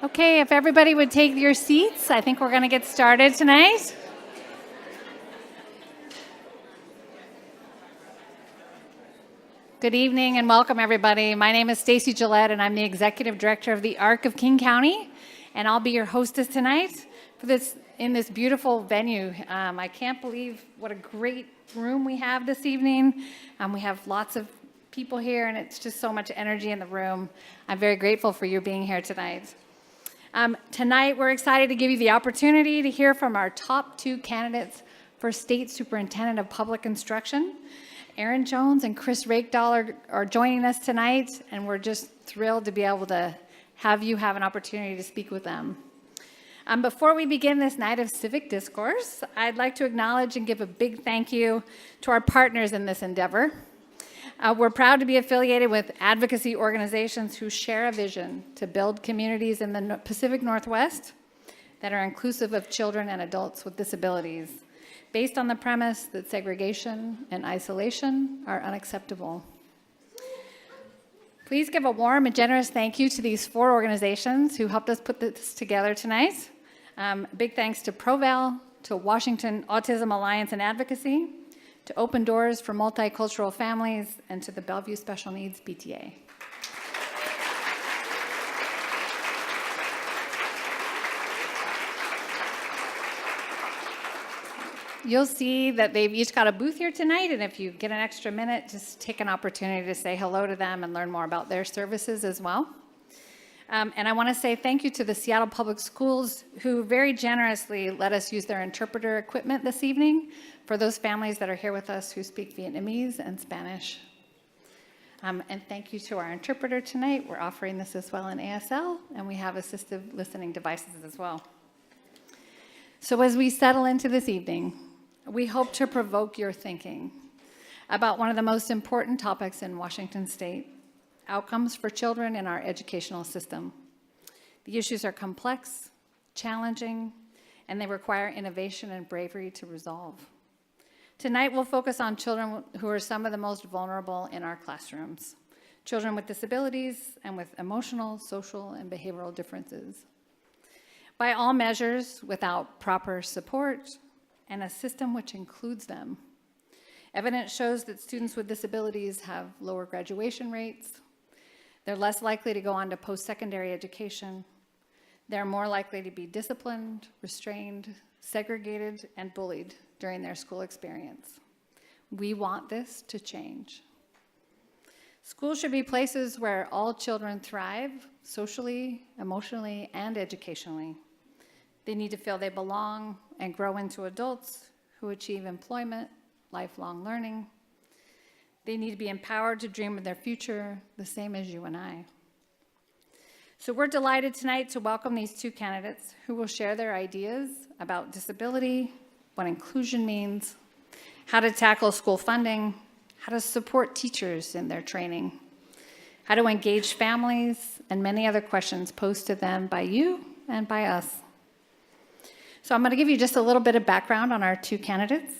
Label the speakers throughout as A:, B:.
A: Okay, if everybody would take your seats, I think we're going to get started tonight. Good evening and welcome, everybody. My name is Stacy Gillette, and I'm the Executive Director of the ARC of King County, and I'll be your hostess tonight in this beautiful venue. I can't believe what a great room we have this evening. We have lots of people here, and it's just so much energy in the room. I'm very grateful for you being here tonight. Tonight, we're excited to give you the opportunity to hear from our top two candidates for State Superintendent of Public Instruction. Erin Jones and Chris Rakedahl are joining us tonight, and we're just thrilled to be able to have you have an opportunity to speak with them. Before we begin this night of civic discourse, I'd like to acknowledge and give a big thank you to our partners in this endeavor. We're proud to be affiliated with advocacy organizations who share a vision to build communities in the Pacific Northwest that are inclusive of children and adults with disabilities, based on the premise that segregation and isolation are unacceptable. Please give a warm and generous thank you to these four organizations who helped us put this together tonight. Big thanks to ProVal, to Washington Autism Alliance and Advocacy, to Open Doors for Multicultural Families, and to the Bellevue Special Needs PTA. You'll see that they've each got a booth here tonight, and if you get an extra minute, just take an opportunity to say hello to them and learn more about their services as well. And I want to say thank you to the Seattle Public Schools, who very generously let us use their interpreter equipment this evening for those families that are here with us who speak Vietnamese and Spanish. And thank you to our interpreter tonight. We're offering this as well in ASL, and we have assistive listening devices as well. So as we settle into this evening, we hope to provoke your thinking about one of the most important topics in Washington State: outcomes for children in our educational system. The issues are complex, challenging, and they require innovation and bravery to resolve. Tonight, we'll focus on children who are some of the most vulnerable in our classrooms, children with disabilities and with emotional, social, and behavioral differences. By all measures, without proper support and a system which includes them, evidence shows that students with disabilities have lower graduation rates, they're less likely to go on to post-secondary education, they're more likely to be disciplined, restrained, segregated, and bullied during their school experience. We want this to change. Schools should be places where all children thrive socially, emotionally, and educationally. They need to feel they belong and grow into adults who achieve employment, lifelong learning. They need to be empowered to dream of their future, the same as you and I. So we're delighted tonight to welcome these two candidates who will share their ideas about disability, what inclusion means, how to tackle school funding, how to support teachers in their training, how to engage families, and many other questions posed to them by you and by us. So I'm going to give you just a little bit of background on our two candidates.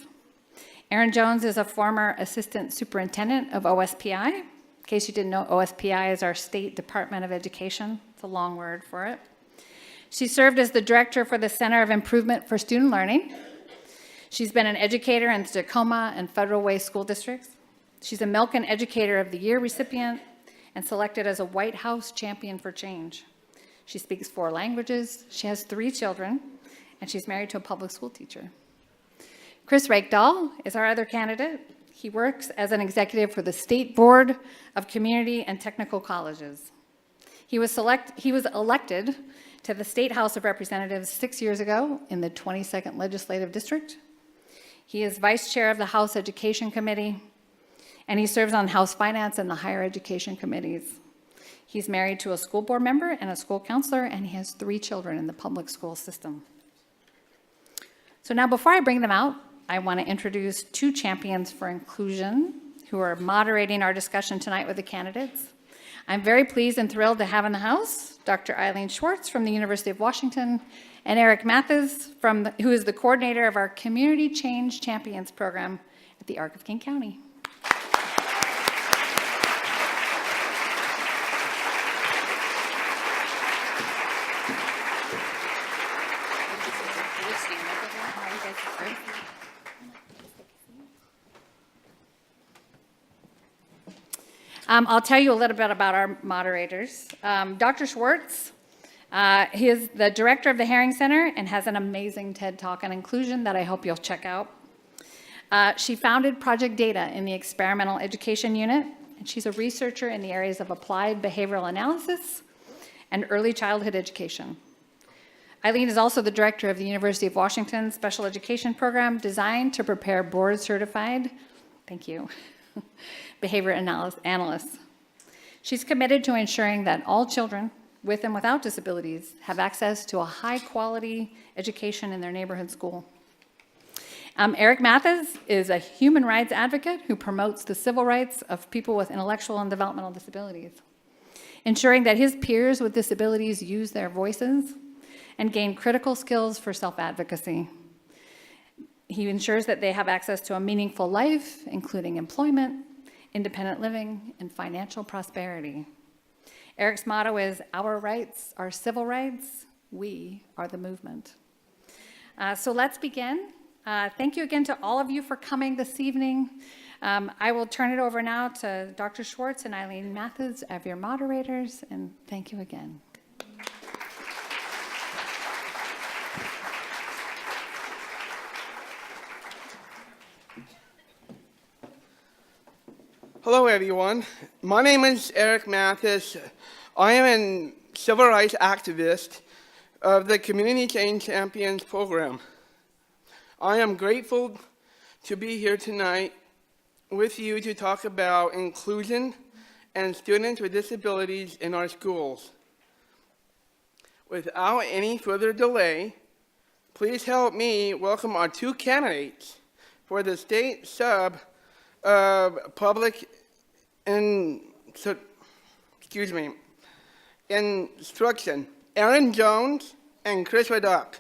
A: Erin Jones is a former assistant superintendent of OSPI. In case you didn't know, OSPI is our State Department of Education. It's a long word for it. She served as the director for the Center of Improvement for Student Learning. She's been an educator in Tacoma and Federal Way school districts. She's a Milken Educator of the Year recipient and selected as a White House Champion for Change. She speaks 4 languages, she has 3 children, and she's married to a public school teacher. Chris Rakedahl is our other candidate. He works as an executive for the State Board of Community and Technical Colleges. He was elected to the State House of Representatives 6 years ago in the 22nd Legislative District. He is vice chair of the House Education Committee, and he serves on House Finance and the Higher Education Committees. He's married to a school board member and a school counselor, and he has 3 children in the public school system. So now, before I bring them out, I want to introduce 2 champions for inclusion who are moderating our discussion tonight with the candidates. I'm very pleased and thrilled to have in the house Dr. Eileen Schwartz from the University of Washington and Eric Mathis, who is the coordinator of our Community Change Champions program at the ARC of King County. I'll tell you a little bit about our moderators. Dr. Schwartz, he is the director of the Herring Center and has an amazing TED Talk on inclusion that I hope you'll check out. She founded Project Data in the Experimental Education Unit, and she's a researcher in the areas of applied behavioral analysis and early childhood education. Eileen is also the director of the University of Washington Special Education Program designed to prepare board-certified, thank you, behavior analysts. She's committed to ensuring that all children with and without disabilities have access to a high-quality education in their neighborhood school. Eric Mathis is a human rights advocate who promotes the civil rights of people with intellectual and developmental disabilities, ensuring that his peers with disabilities use their voices and gain critical skills for self-advocacy. He ensures that they have access to a meaningful life, including employment, independent living, and financial prosperity. Eric's motto is, "Our rights are civil rights, we are the movement." So let's begin. Thank you again to all of you for coming this evening. I will turn it over now to Dr. Schwartz and Eileen Mathis as your moderators, and thank you again.
B: Hello, everyone. My name is Eric Mathis. I am a civil rights activist of the Community Change Champions program. I am grateful to be here tonight with you to talk about inclusion and students with disabilities in our schools. Without any further delay, please help me welcome our two candidates for the state sub of public instruction, Aaron Jones and Chris Raduck.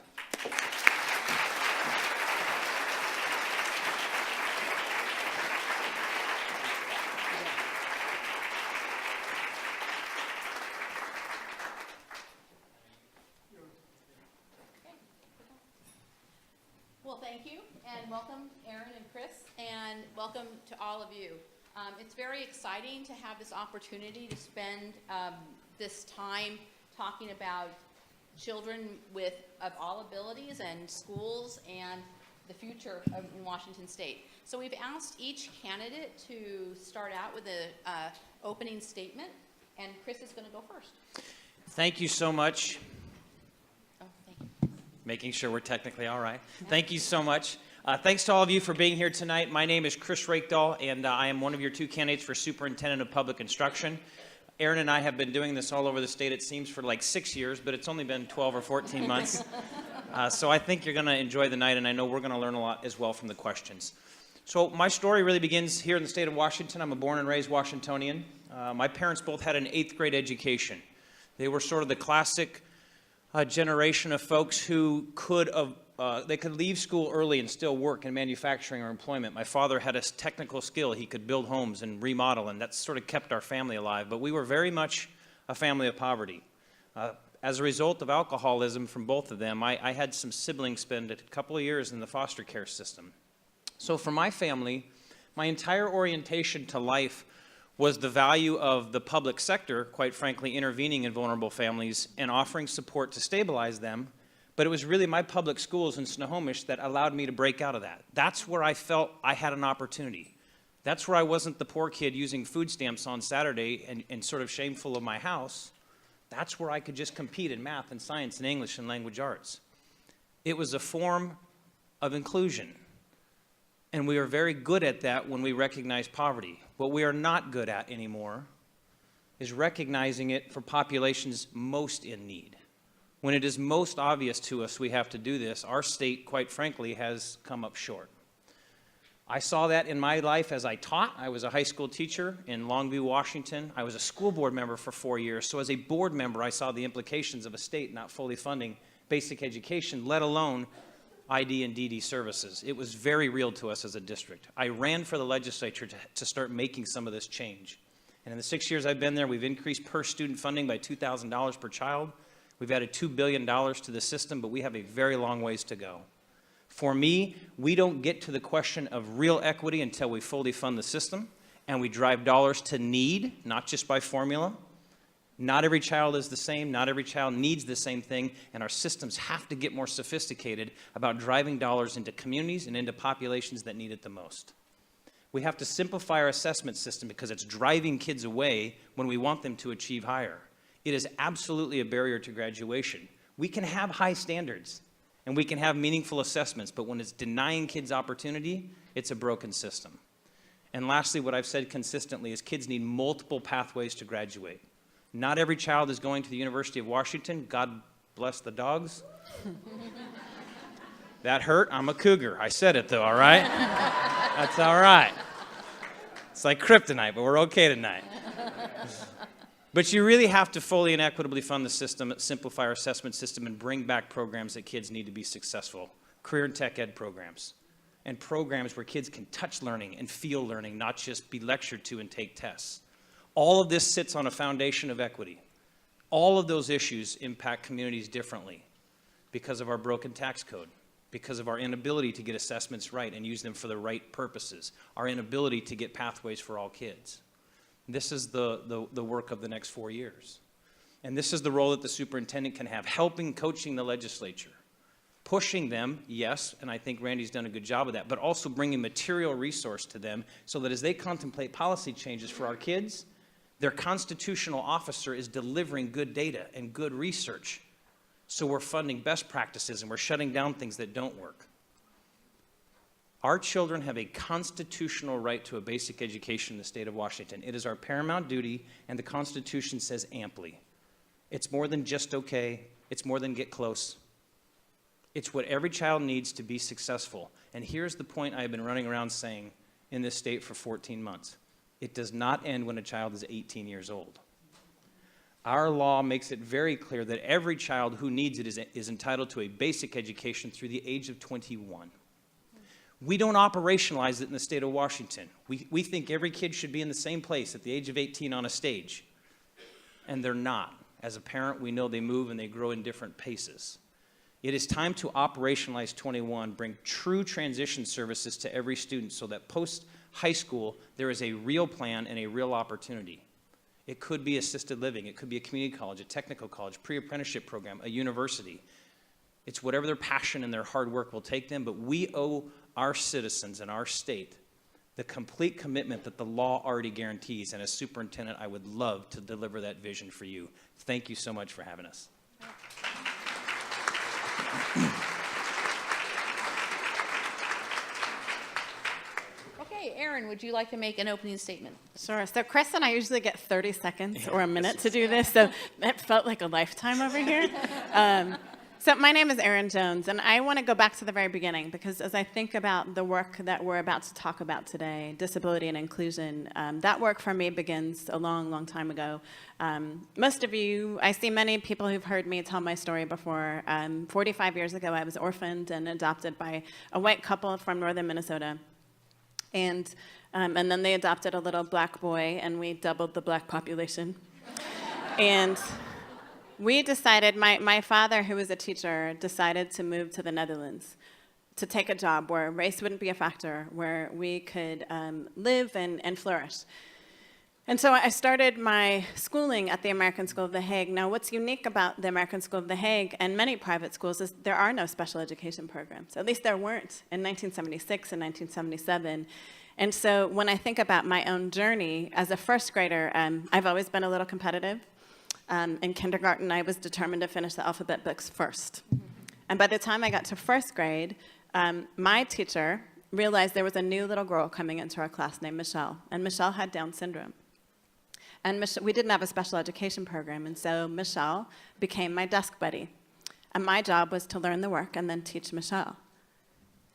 C: Well, thank you, and welcome Aaron and Chris, and welcome to all of you. It's very exciting to have this opportunity to spend this time talking about children of all abilities and schools and the future in Washington State. So we've asked each candidate to start out with an opening statement, and Chris is going to go first.
D: Thank you so much.
C: Oh, thank you.
D: Making sure we're technically all right. Thank you so much. Thanks to all of you for being here tonight. My name is Chris Rakedahl, and I am one of your two candidates for Superintendent of Public Instruction. Aaron and I have been doing this all over the state, it seems, for like 6 years, but it's only been 12 or 14 months. So I think you're going to enjoy the night, and I know we're going to learn a lot as well from the questions. So my story really begins here in the state of Washington. I'm a born and raised Washingtonian. My parents both had an 8th grade education. They were sort of the classic generation of folks who they could leave school early and still work in manufacturing or employment. My father had a technical skill. He could build homes and remodel, and that sort of kept our family alive. But we were very much a family of poverty. As a result of alcoholism from both of them, I had some siblings spend a couple of years in the foster care system. So for my family, my entire orientation to life was the value of the public sector, quite frankly, intervening in vulnerable families and offering support to stabilize them. But it was really my public schools in Snohomish that allowed me to break out of that. That's where I felt I had an opportunity. That's where I wasn't the poor kid using food stamps on Saturday and sort of shameful of my house. That's where I could just compete in math and science and English and language arts. It was a form of inclusion. And we are very good at that when we recognize poverty. What we are not good at anymore is recognizing it for populations most in need. When it is most obvious to us we have to do this, our state, quite frankly, has come up short. I saw that in my life as I taught. I was a high school teacher in Longview, Washington. I was a school board member for 4 years. So as a board member, I saw the implications of a state not fully funding basic education, let alone ID and DD services. It was very real to us as a district. I ran for the legislature to start making some of this change. And in the 6 years I've been there, we've increased per student funding by $2,000 per child. We've added $2 billion to the system, but we have a very long ways to go. For me, we don't get to the question of real equity until we fully fund the system and we drive dollars to need, not just by formula. Not every child is the same. Not every child needs the same thing. And our systems have to get more sophisticated about driving dollars into communities and into populations that need it the most. We have to simplify our assessment system because it's driving kids away when we want them to achieve higher. It is absolutely a barrier to graduation. We can have high standards and we can have meaningful assessments, but when it's denying kids opportunity, it's a broken system. And lastly, what I've said consistently is kids need multiple pathways to graduate. Not every child is going to the University of Washington. God bless the dogs. That hurt. I'm a cougar. I said it though, all right? That's all right. It's like kryptonite, but we're okay tonight. But you really have to fully and equitably fund the system, simplify our assessment system, and bring back programs that kids need to be successful. Career and tech ed programs. And programs where kids can touch learning and feel learning, not just be lectured to and take tests. All of this sits on a foundation of equity. All of those issues impact communities differently because of our broken tax code, because of our inability to get assessments right and use them for the right purposes, our inability to get pathways for all kids. This is the work of the next 4 years. And this is the role that the superintendent can have, helping, coaching the legislature, pushing them, yes, and I think Randy's done a good job of that, but also bringing material resource to them so that as they contemplate policy changes for our kids, their constitutional officer is delivering good data and good research. So we're funding best practices and we're shutting down things that don't work. Our children have a constitutional right to a basic education in the state of Washington. It is our paramount duty, and the Constitution says amply. It's more than just okay. It's more than get close. It's what every child needs to be successful. And here's the point I've been running around saying in this state for 14 months. It does not end when a child is 18 years old. Our law makes it very clear that every child who needs it is entitled to a basic education through the age of 21. We don't operationalize it in the state of Washington. We think every kid should be in the same place at the age of 18 on a stage. And they're not. As a parent, we know they move and they grow in different paces. It is time to operationalize 21, bring true transition services to every student so that post-high school, there is a real plan and a real opportunity. It could be assisted living. It could be a community college, a technical college, pre-apprenticeship program, a university. It's whatever their passion and their hard work will take them, but we owe our citizens and our state the complete commitment that the law already guarantees, and as superintendent, I would love to deliver that vision for you. Thank you so much for having us.
C: Okay, Erin, would you like to make an opening statement?
E: Sure. So Chris and I usually get 30 seconds or a minute to do this, so it felt like a lifetime over here. So my name is Erin Jones, and I want to go back to the very beginning because as I think about the work that we're about to talk about today, disability and inclusion, that work for me begins a long, long time ago. Most of you, I see many people who've heard me tell my story before. 45 years ago, I was orphaned and adopted by a white couple from northern Minnesota. And then they adopted a little black boy, and we doubled the black population. And we decided, my father, who was a teacher, decided to move to the Netherlands to take a job where race wouldn't be a factor, where we could live and flourish. And so I started my schooling at the American School of The Hague. Now, what's unique about the American School of The Hague and many private schools is there are no special education programs. At least there weren't in 1976 and 1977. And so when I think about my own journey as a first grader, I've always been a little competitive. In kindergarten, I was determined to finish the alphabet books first. And by the time I got to first grade, my teacher realized there was a new little girl coming into our class named Michelle. And Michelle had Down syndrome. And we didn't have a special education program, and so Michelle became my desk buddy. And my job was to learn the work and then teach Michelle.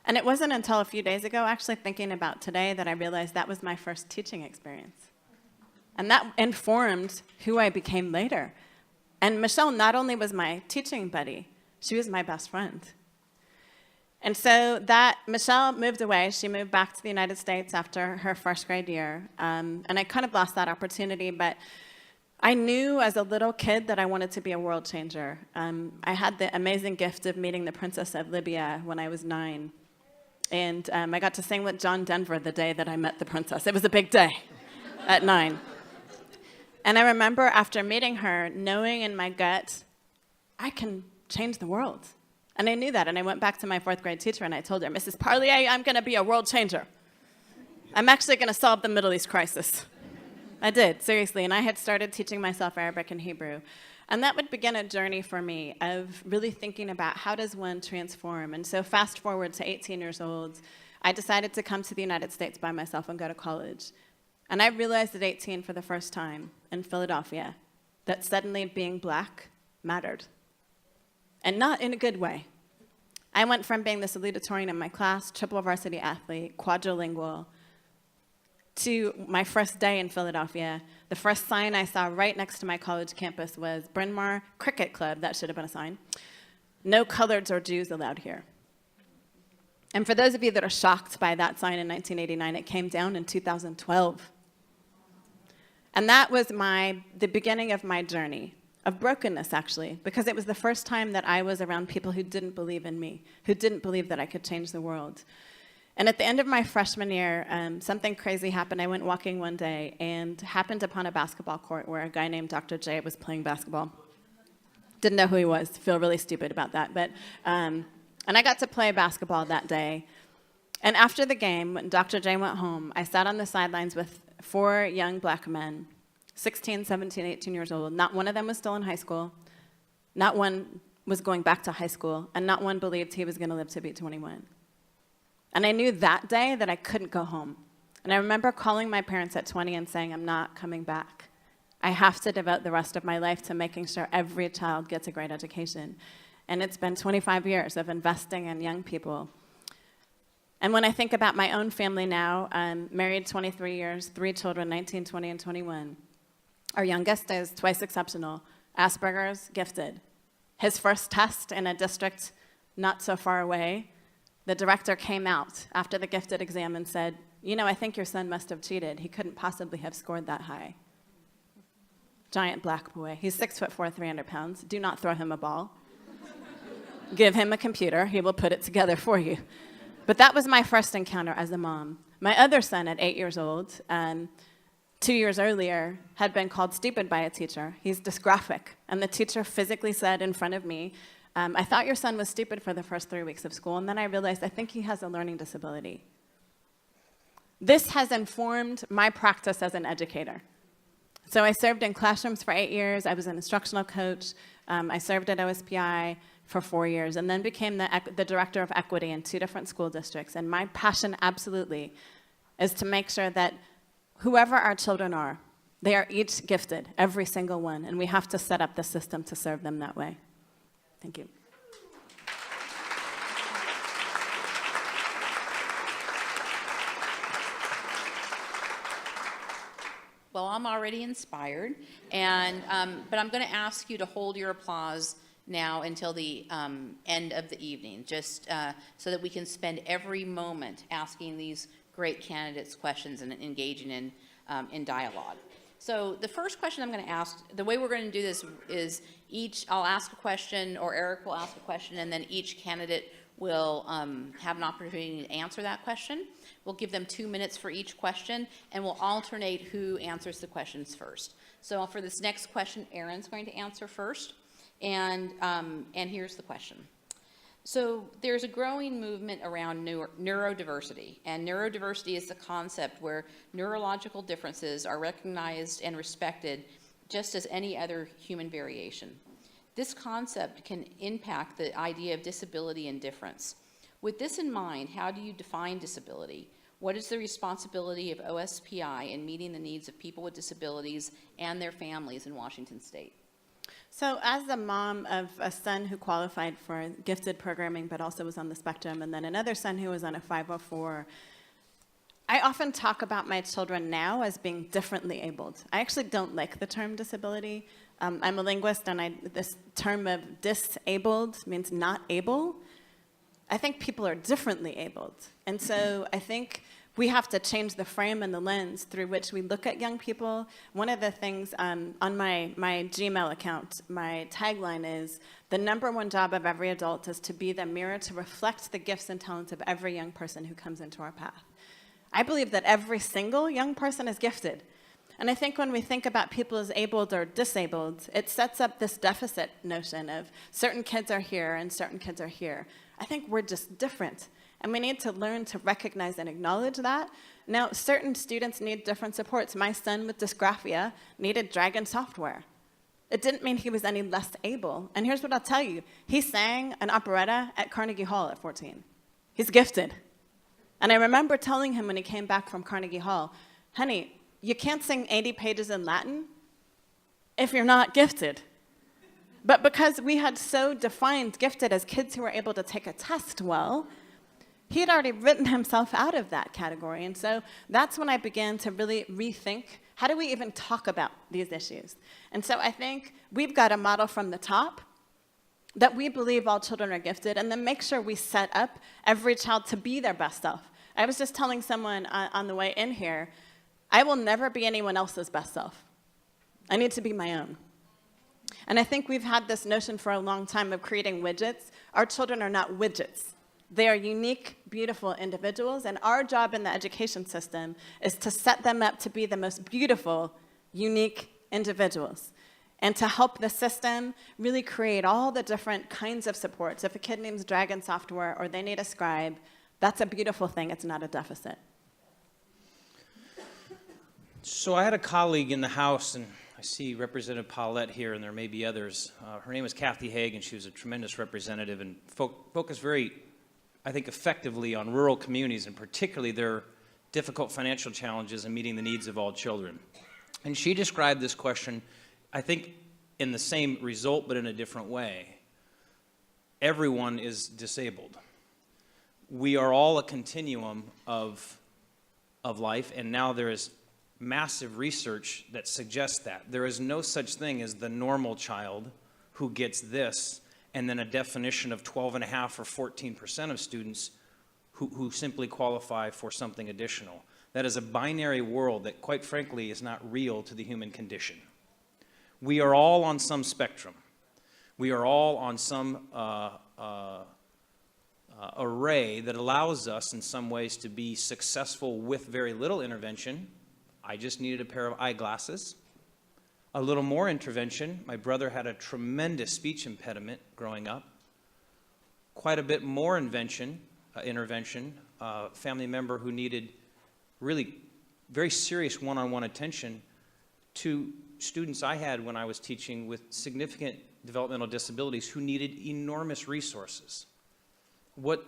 E: And it wasn't until a few days ago, actually thinking about today, that I realized that was my first teaching experience. And that informed who I became later. And Michelle not only was my teaching buddy, she was my best friend. And so that Michelle moved away. She moved back to the United States after her first grade year. And I kind of lost that opportunity, but I knew as a little kid that I wanted to be a world changer. I had the amazing gift of meeting the Princess of Libya when I was 9. And I got to sing with John Denver the day that I met the princess. It was a big day at 9. And I remember after meeting her, knowing in my gut, I can change the world. And I knew that. And I went back to my 4th grade teacher and I told her, Mrs. Parlier, I'm going to be a world changer. I'm actually going to solve the Middle East crisis. I did, seriously. And I had started teaching myself Arabic and Hebrew. And that would begin a journey for me of really thinking about how does one transform. And so fast forward to 18 years old, I decided to come to the United States by myself and go to college. And I realized at 18 for the first time in Philadelphia that suddenly being black mattered. And not in a good way. I went from being the salutatorian in my class, triple varsity athlete, quadrilingual, to my first day in Philadelphia. The first sign I saw right next to my college campus was Bryn Mawr Cricket Club. That should have been a sign. No coloreds or Jews allowed here. And for those of you that are shocked by that sign in 1989, it came down in 2012. And that was the beginning of my journey, of brokenness, actually, because it was the first time that I was around people who didn't believe in me, who didn't believe that I could change the world. And at the end of my freshman year, something crazy happened. I went walking one day and happened upon a basketball court where a guy named Dr. J was playing basketball. Didn't know who he was. Feel really stupid about that. But, and I got to play basketball that day. And after the game, when Dr. J went home, I sat on the sidelines with 4 young black men, 16, 17, 18 years old. Not one of them was still in high school. Not one was going back to high school. And not one believed he was going to live to be 21. And I knew that day that I couldn't go home. And I remember calling my parents at 20 and saying, I'm not coming back. I have to devote the rest of my life to making sure every child gets a great education. And it's been 25 years of investing in young people. And when I think about my own family now, I'm married 23 years, 3 children, 19, 20, and 21. Our youngest is twice exceptional, Asperger's, gifted. His first test in a district not so far away, the director came out after the gifted exam and said, you know, I think your son must have cheated. He couldn't possibly have scored that high. Giant black boy. He's 6'4", 300 pounds. Do not throw him a ball. Give him a computer. He will put it together for you. But that was my first encounter as a mom. My other son at 8 years old, 2 years earlier, had been called stupid by a teacher. He's dysgraphic. And the teacher physically said in front of me, I thought your son was stupid for the first 3 weeks of school, and then I realized I think he has a learning disability. This has informed my practice as an educator. So I served in classrooms for 8 years. I was an instructional coach. I served at OSPI for 4 years, and then became the director of equity in 2 different school districts. And my passion absolutely is to make sure that whoever our children are, they are each gifted, every single one, and we have to set up the system to serve them that way. Thank you.
C: Well, I'm already inspired, and but I'm going to ask you to hold your applause now until the end of the evening, just so that we can spend every moment asking these great candidates questions and engaging in dialogue. So the first question I'm going to ask, the way we're going to do this is I'll ask a question, or Eric will ask a question, and then each candidate will have an opportunity to answer that question. We'll give them 2 minutes for each question, and we'll alternate who answers the questions first. So for this next question, Aaron's going to answer first, and here's the question. So there's a growing movement around neurodiversity, and neurodiversity is the concept where neurological differences are recognized and respected just as any other human variation. This concept can impact the idea of disability and difference. With this in mind, how do you define disability? What is the responsibility of OSPI in meeting the needs of people with disabilities and their families in Washington State?
E: So as a mom of a son who qualified for gifted programming but also was on the spectrum, and then another son who was on a 504, I often talk about my children now as being differently abled. I actually don't like the term disability. I'm a linguist, and this term of disabled means not able. I think people are differently abled. And so I think We have to change the frame and the lens through which we look at young people. One of the things on my Gmail account, my tagline is, the #1 job of every adult is to be the mirror to reflect the gifts and talents of every young person who comes into our path. I believe that every single young person is gifted. And I think when we think about people as abled or disabled, it sets up this deficit notion of certain kids are here and certain kids are here. I think we're just different. And we need to learn to recognize and acknowledge that. Now, certain students need different supports. My son with dysgraphia needed Dragon software. It didn't mean he was any less able. And here's what I'll tell you. He sang an operetta at Carnegie Hall at 14. He's gifted. And I remember telling him when he came back from Carnegie Hall, honey, you can't sing 80 pages in Latin if you're not gifted. But because we had so defined gifted as kids who were able to take a test well, he had already written himself out of that category. And so that's when I began to really rethink, how do we even talk about these issues? And so I think we've got a model from the top that we believe all children are gifted, and then make sure we set up every child to be their best self. I was just telling someone on the way in here, I will never be anyone else's best self. I need to be my own. And I think we've had this notion for a long time of creating widgets. Our children are not widgets. They are unique, beautiful individuals, and our job in the education system is to set them up to be the most beautiful, unique individuals, and to help the system really create all the different kinds of supports. If a kid needs Dragon software or they need a scribe, that's a beautiful thing. It's not a deficit.
D: So I had a colleague in the House, and I see Representative Paulette here, and there may be others. Her name was Kathy Haig, and she was a tremendous representative and focused very, I think, effectively on rural communities, and particularly their difficult financial challenges in meeting the needs of all children. And she described this question, I think, in the same result, but in a different way. Everyone is disabled. We are all a continuum of life, and now there is massive research that suggests that. There is no such thing as the normal child who gets this, and then a definition of 12.5% or 14% of students who simply qualify for something additional. That is a binary world that, quite frankly, is not real to the human condition. We are all on some spectrum. We are all on some array that allows us in some ways to be successful with very little intervention. I just needed a pair of eyeglasses. A little more intervention. My brother had a tremendous speech impediment growing up. Quite a bit more intervention. A family member who needed really very serious one-on-one attention. To students I had when I was teaching with significant developmental disabilities who needed enormous resources. What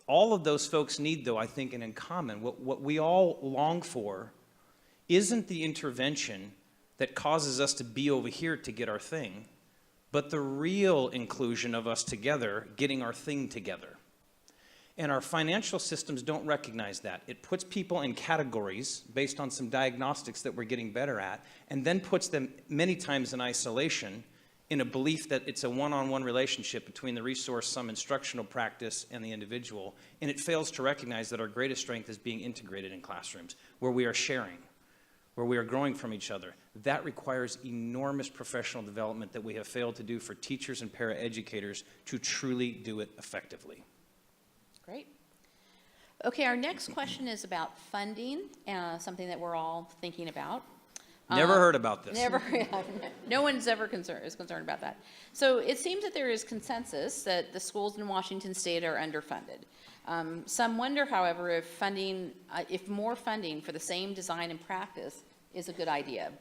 D: all of those folks need, though, I think, and in common, what we all long for isn't the intervention that causes us to be over here to get our thing, but the real inclusion of us together, getting our thing together. And our financial systems don't recognize that. It puts people in categories based on some diagnostics that we're getting better at, and then puts them many times in isolation in a belief that it's a one-on-one relationship between the resource, some instructional practice, and the individual. And it fails to recognize that our greatest strength is being integrated in classrooms, where we are sharing, where we are growing from each other. That requires enormous professional development that we have failed to do for teachers and paraeducators to truly do it effectively.
C: Great. Okay, our next question is about funding, something that we're all thinking about.
D: Never heard about this.
C: Never. No one's ever concerned about that. So it seems that there is consensus that the schools in Washington State are underfunded. Some wonder, however, if more funding for the same design and practice is a good idea.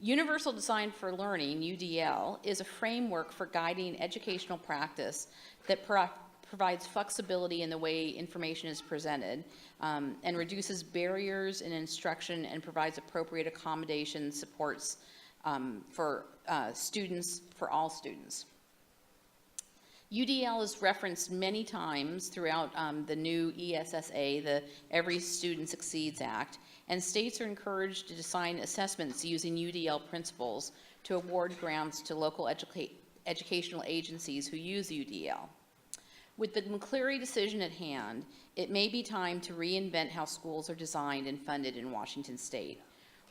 C: Universal Design for Learning, UDL, is a framework for guiding educational practice that provides flexibility in the way information is presented, and reduces barriers in instruction and provides appropriate accommodation supports for students, for all students. UDL is referenced many times throughout the new ESSA, the Every Student Succeeds Act, and states are encouraged to design assessments using UDL principles to award grants to local educational agencies who use UDL. With the McCleary decision at hand, it may be time to reinvent how schools are designed and funded in Washington State.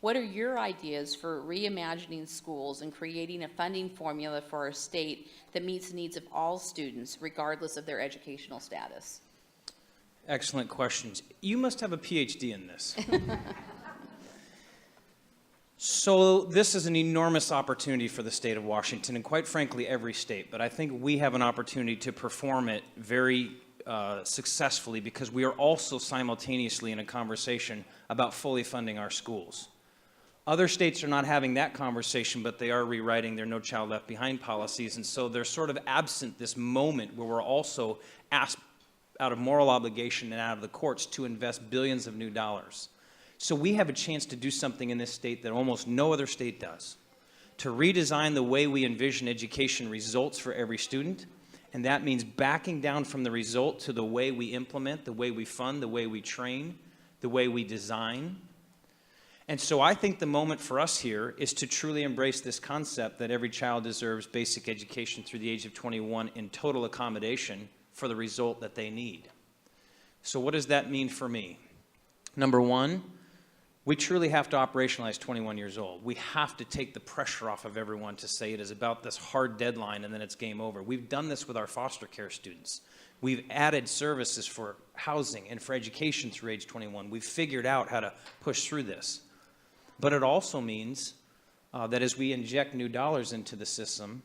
C: What are your ideas for reimagining schools and creating a funding formula for our state that meets the needs of all students, regardless of their educational status?
D: Excellent questions. You must have a PhD in this. So this is an enormous opportunity for the state of Washington, and quite frankly, every state. But I think we have an opportunity to perform it very successfully, because we are also simultaneously in a conversation about fully funding our schools. Other states are not having that conversation, but they are rewriting their No Child Left Behind policies, and so they're sort of absent this moment where we're also asked out of moral obligation and out of the courts to invest billions of new dollars. So we have a chance to do something in this state that almost no other state does, to redesign the way we envision education results for every student, and that means backing down from the result to the way we implement, the way we fund, the way we train, the way we design. And so I think the moment for us here is to truly embrace this concept that every child deserves basic education through the age of 21 in total accommodation for the result that they need. So what does that mean for me? Number one, we truly have to operationalize 21 years old. We have to take the pressure off of everyone to say it is about this hard deadline and then it's game over. We've done this with our foster care students. We've added services for housing and for education through age 21. We've figured out how to push through this. But it also means that as we inject new dollars into the system,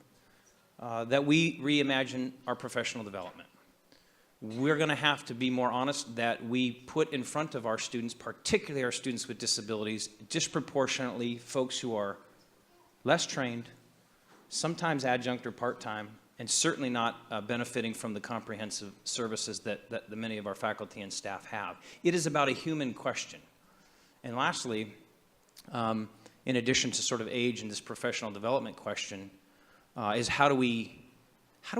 D: that we reimagine our professional development. We're going to have to be more honest that we put in front of our students, particularly our students with disabilities, disproportionately folks who are less trained, sometimes adjunct or part-time, and certainly not benefiting from the comprehensive services that many of our faculty and staff have. It is about a human question. And lastly, in addition to sort of age and this professional development question, is how do we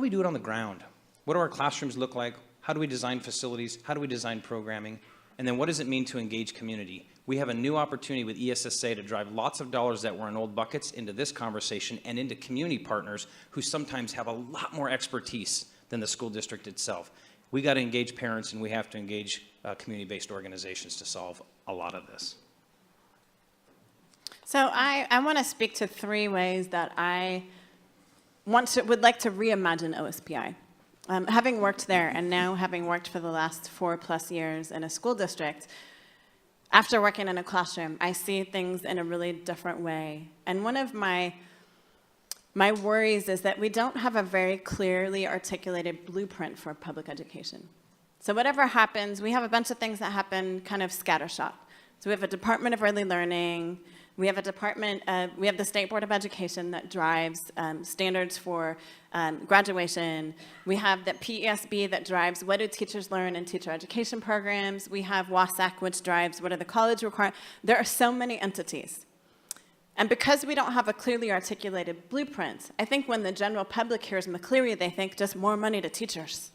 D: do it on the ground? What do our classrooms look like? How do we design facilities? How do we design programming? And then what does it mean to engage community? We have a new opportunity with ESSA to drive lots of dollars that were in old buckets into this conversation and into community partners who sometimes have a lot more expertise than the school district itself. We got to engage parents, and we have to engage community-based organizations to solve a lot of this.
E: So I want to speak to 3 ways that I would like to reimagine OSPI. Having worked there and now having worked for the last 4+ years in a school district, after working in a classroom, I see things in a really different way. And one of my worries is that we don't have a very clearly articulated blueprint for public education. So whatever happens, we have a bunch of things that happen kind of scattershot. So we have a Department of Early Learning. We have we have the State Board of Education that drives standards for graduation. We have the PESB that drives what do teachers learn in teacher education programs. We have WASAC, which drives what are the college requirements. There are so many entities. And because we don't have a clearly articulated blueprint, I think when the general public hears McCleary, they think just more money to teachers.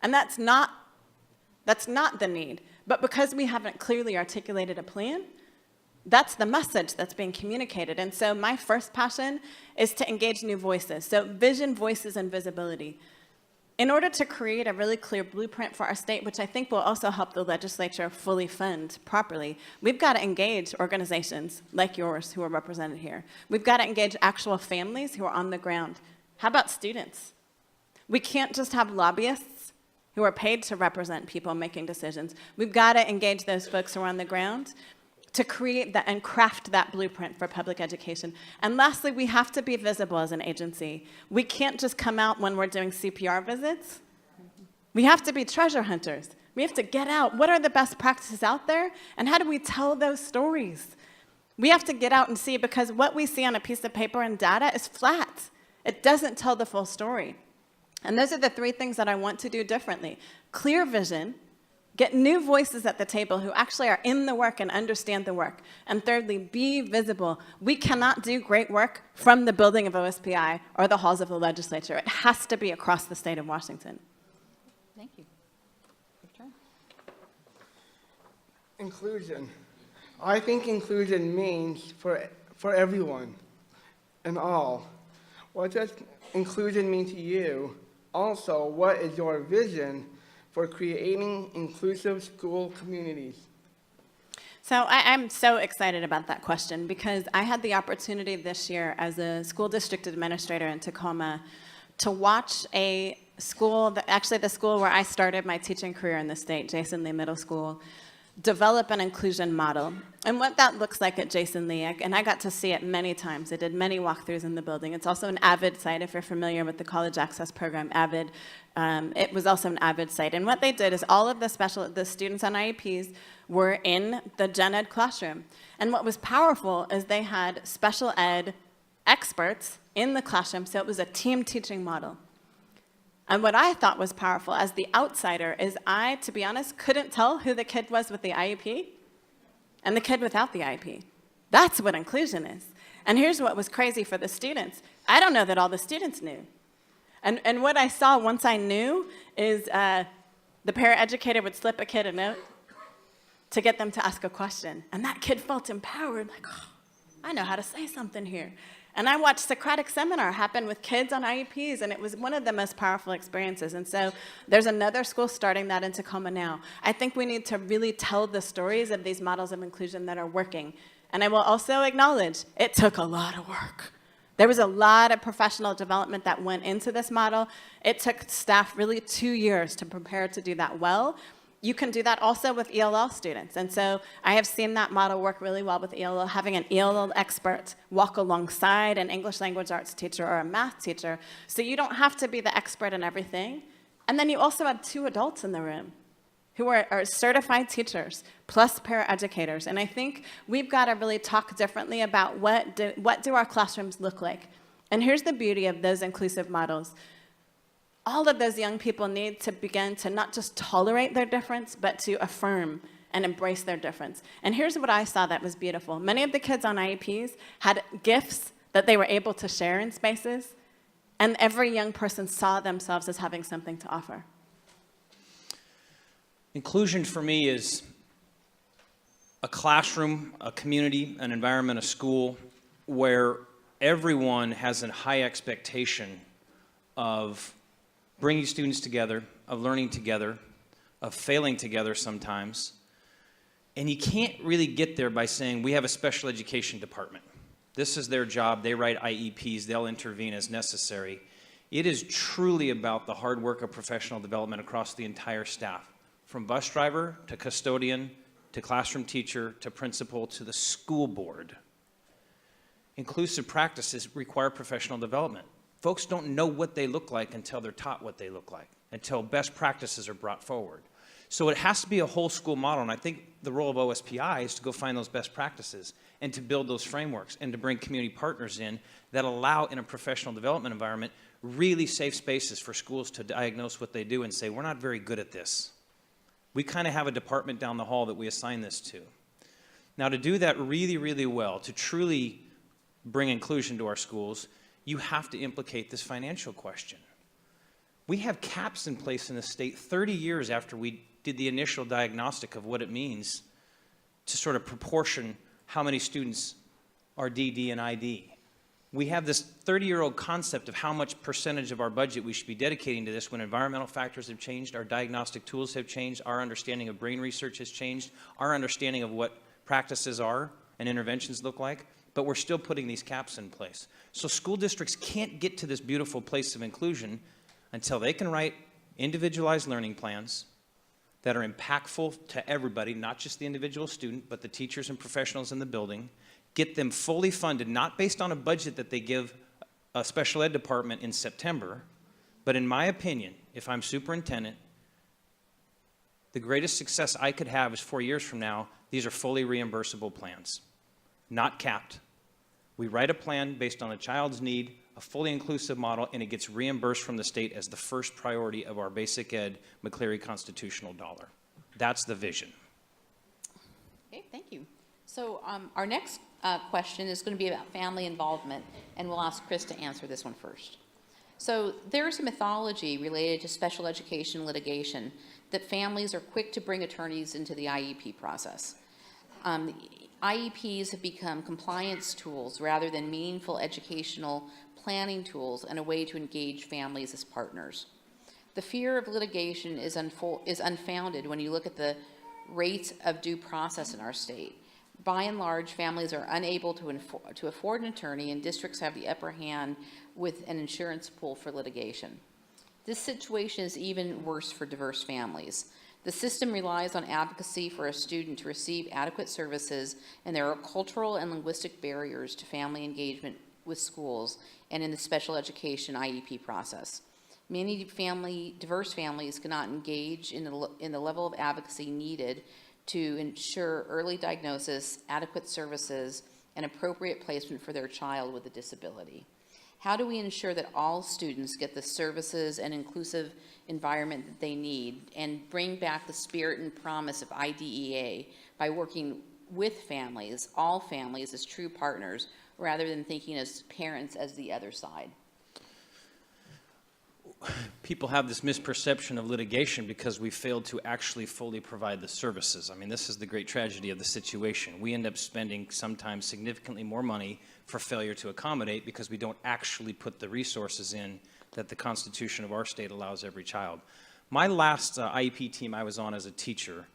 E: And that's not the need. But because we haven't clearly articulated a plan, that's the message that's being communicated. And so my first passion is to engage new voices. So vision, voices, and visibility. In order to create a really clear blueprint for our state, which I think will also help the legislature fully fund properly, we've got to engage organizations like yours who are represented here. We've got to engage actual families who are on the ground. How about students? We can't just have lobbyists who are paid to represent people making decisions. We've got to engage those folks who are on the ground to create that and craft that blueprint for public education. And lastly, we have to be visible as an agency. We can't just come out when we're doing CPR visits. We have to be treasure hunters. We have to get out. What are the best practices out there? And how do we tell those stories? We have to get out and see, because what we see on a piece of paper and data is flat. It doesn't tell the full story. And those are the 3 things that I want to do differently. Clear vision. Get new voices at the table who actually are in the work and understand the work. And thirdly, be visible. We cannot do great work from the building of OSPI or the halls of the legislature. It has to be across the state of Washington.
C: Thank you. Your turn.
B: Inclusion. I think inclusion means for everyone and all. What does inclusion mean to you? Also, what is your vision for creating inclusive school communities?
E: So I'm so excited about that question because I had the opportunity this year as a school district administrator in Tacoma to watch a school, actually the school where I started my teaching career in the state, Jason Lee Middle School, develop an inclusion model. And what that looks like at Jason Lee, and I got to see it many times. I did many walkthroughs in the building. It's also an AVID site, if you're familiar with the College Access Program, AVID. It was also an AVID site. And what they did is all of the students on IEPs were in the gen ed classroom. And what was powerful is they had special ed experts in the classroom, so it was a team teaching model. And what I thought was powerful as the outsider is I, to be honest, couldn't tell who the kid was with the IEP and the kid without the IEP. That's what inclusion is. And here's what was crazy for the students. I don't know that all the students knew. And what I saw once I knew is the paraeducator would slip a kid a note to get them to ask a question. And that kid felt empowered, like, oh, I know how to say something here. And I watched Socratic Seminar happen with kids on IEPs, and it was one of the most powerful experiences. And so there's another school starting that in Tacoma now. I think we need to really tell the stories of these models of inclusion that are working. And I will also acknowledge it took a lot of work. There was a lot of professional development that went into this model. It took staff really 2 years to prepare to do that well. You can do that also with ELL students. And so I have seen that model work really well with ELL, having an ELL expert walk alongside an English language arts teacher or a math teacher. So you don't have to be the expert in everything. And then you also have 2 adults in the room who are certified teachers, plus paraeducators. And I think we've got to really talk differently about what do our classrooms look like. And here's the beauty of those inclusive models. All of those young people need to begin to not just tolerate their difference, but to affirm and embrace their difference. And here's what I saw that was beautiful. Many of the kids on IEPs had gifts that they were able to share in spaces, and every young person saw themselves as having something to offer.
D: Inclusion for me is a classroom, a community, an environment, a school where everyone has a high expectation of bringing students together, of learning together, of failing together sometimes. And you can't really get there by saying, we have a special education department. This is their job. They write IEPs. They'll intervene as necessary. It is truly about the hard work of professional development across the entire staff, from bus driver to custodian to classroom teacher to principal to the school board. Inclusive practices require professional development. Folks don't know what they look like until they're taught what they look like, until best practices are brought forward. So it has to be a whole school model, and I think the role of OSPI is to go find those best practices and to build those frameworks and to bring community partners in that allow, in a professional development environment, really safe spaces for schools to diagnose what they do and say, we're not very good at this. We kind of have a department down the hall that we assign this to. Now, to do that really, really well, to truly bring inclusion to our schools, you have to implicate this financial question. We have caps in place in the state 30 years after we did the initial diagnostic of what it means to sort of proportion how many students are DD and ID. We have this 30-year-old concept of how much percentage of our budget we should be dedicating to this when environmental factors have changed, our diagnostic tools have changed, our understanding of brain research has changed, our understanding of what practices are and interventions look like, but we're still putting these caps in place. So school districts can't get to this beautiful place of inclusion until they can write individualized learning plans that are impactful to everybody, not just the individual student, but the teachers and professionals in the building, get them fully funded, not based on a budget that they give a special ed department in September, but in my opinion, if I'm superintendent, the greatest success I could have is 4 years from now, these are fully reimbursable plans, not capped. We write a plan based on a child's need, a fully inclusive model, and it gets reimbursed from the state as the first priority of our basic ed McCleary constitutional dollar. That's the vision.
C: Okay, thank you. So our next question is going to be about family involvement, and we'll ask Chris to answer this one first. So there's a mythology related to special education litigation that families are quick to bring attorneys into the IEP process. IEPs have become compliance tools rather than meaningful educational planning tools and a way to engage families as partners. The fear of litigation is unfounded when you look at the rates of due process in our state. By and large, families are unable to afford an attorney, and districts have the upper hand with an insurance pool for litigation. This situation is even worse for diverse families. The system relies on advocacy for a student to receive adequate services, and there are cultural and linguistic barriers to family engagement with schools and in the special education IEP process. Many diverse families cannot engage in the level of advocacy needed to ensure early diagnosis, adequate services, and appropriate placement for their child with a disability. How do we ensure that all students get the services and inclusive environment that they need, and bring back the spirit and promise of IDEA by working with families, all families, as true partners, rather than thinking as parents as the other side?
D: People have this misperception of litigation because we failed to actually fully provide the services. I mean, this is the great tragedy of the situation. We end up spending sometimes significantly more money for failure to accommodate because we don't actually put the resources in that the Constitution of our state allows every child. My last IEP team I was on as a teacher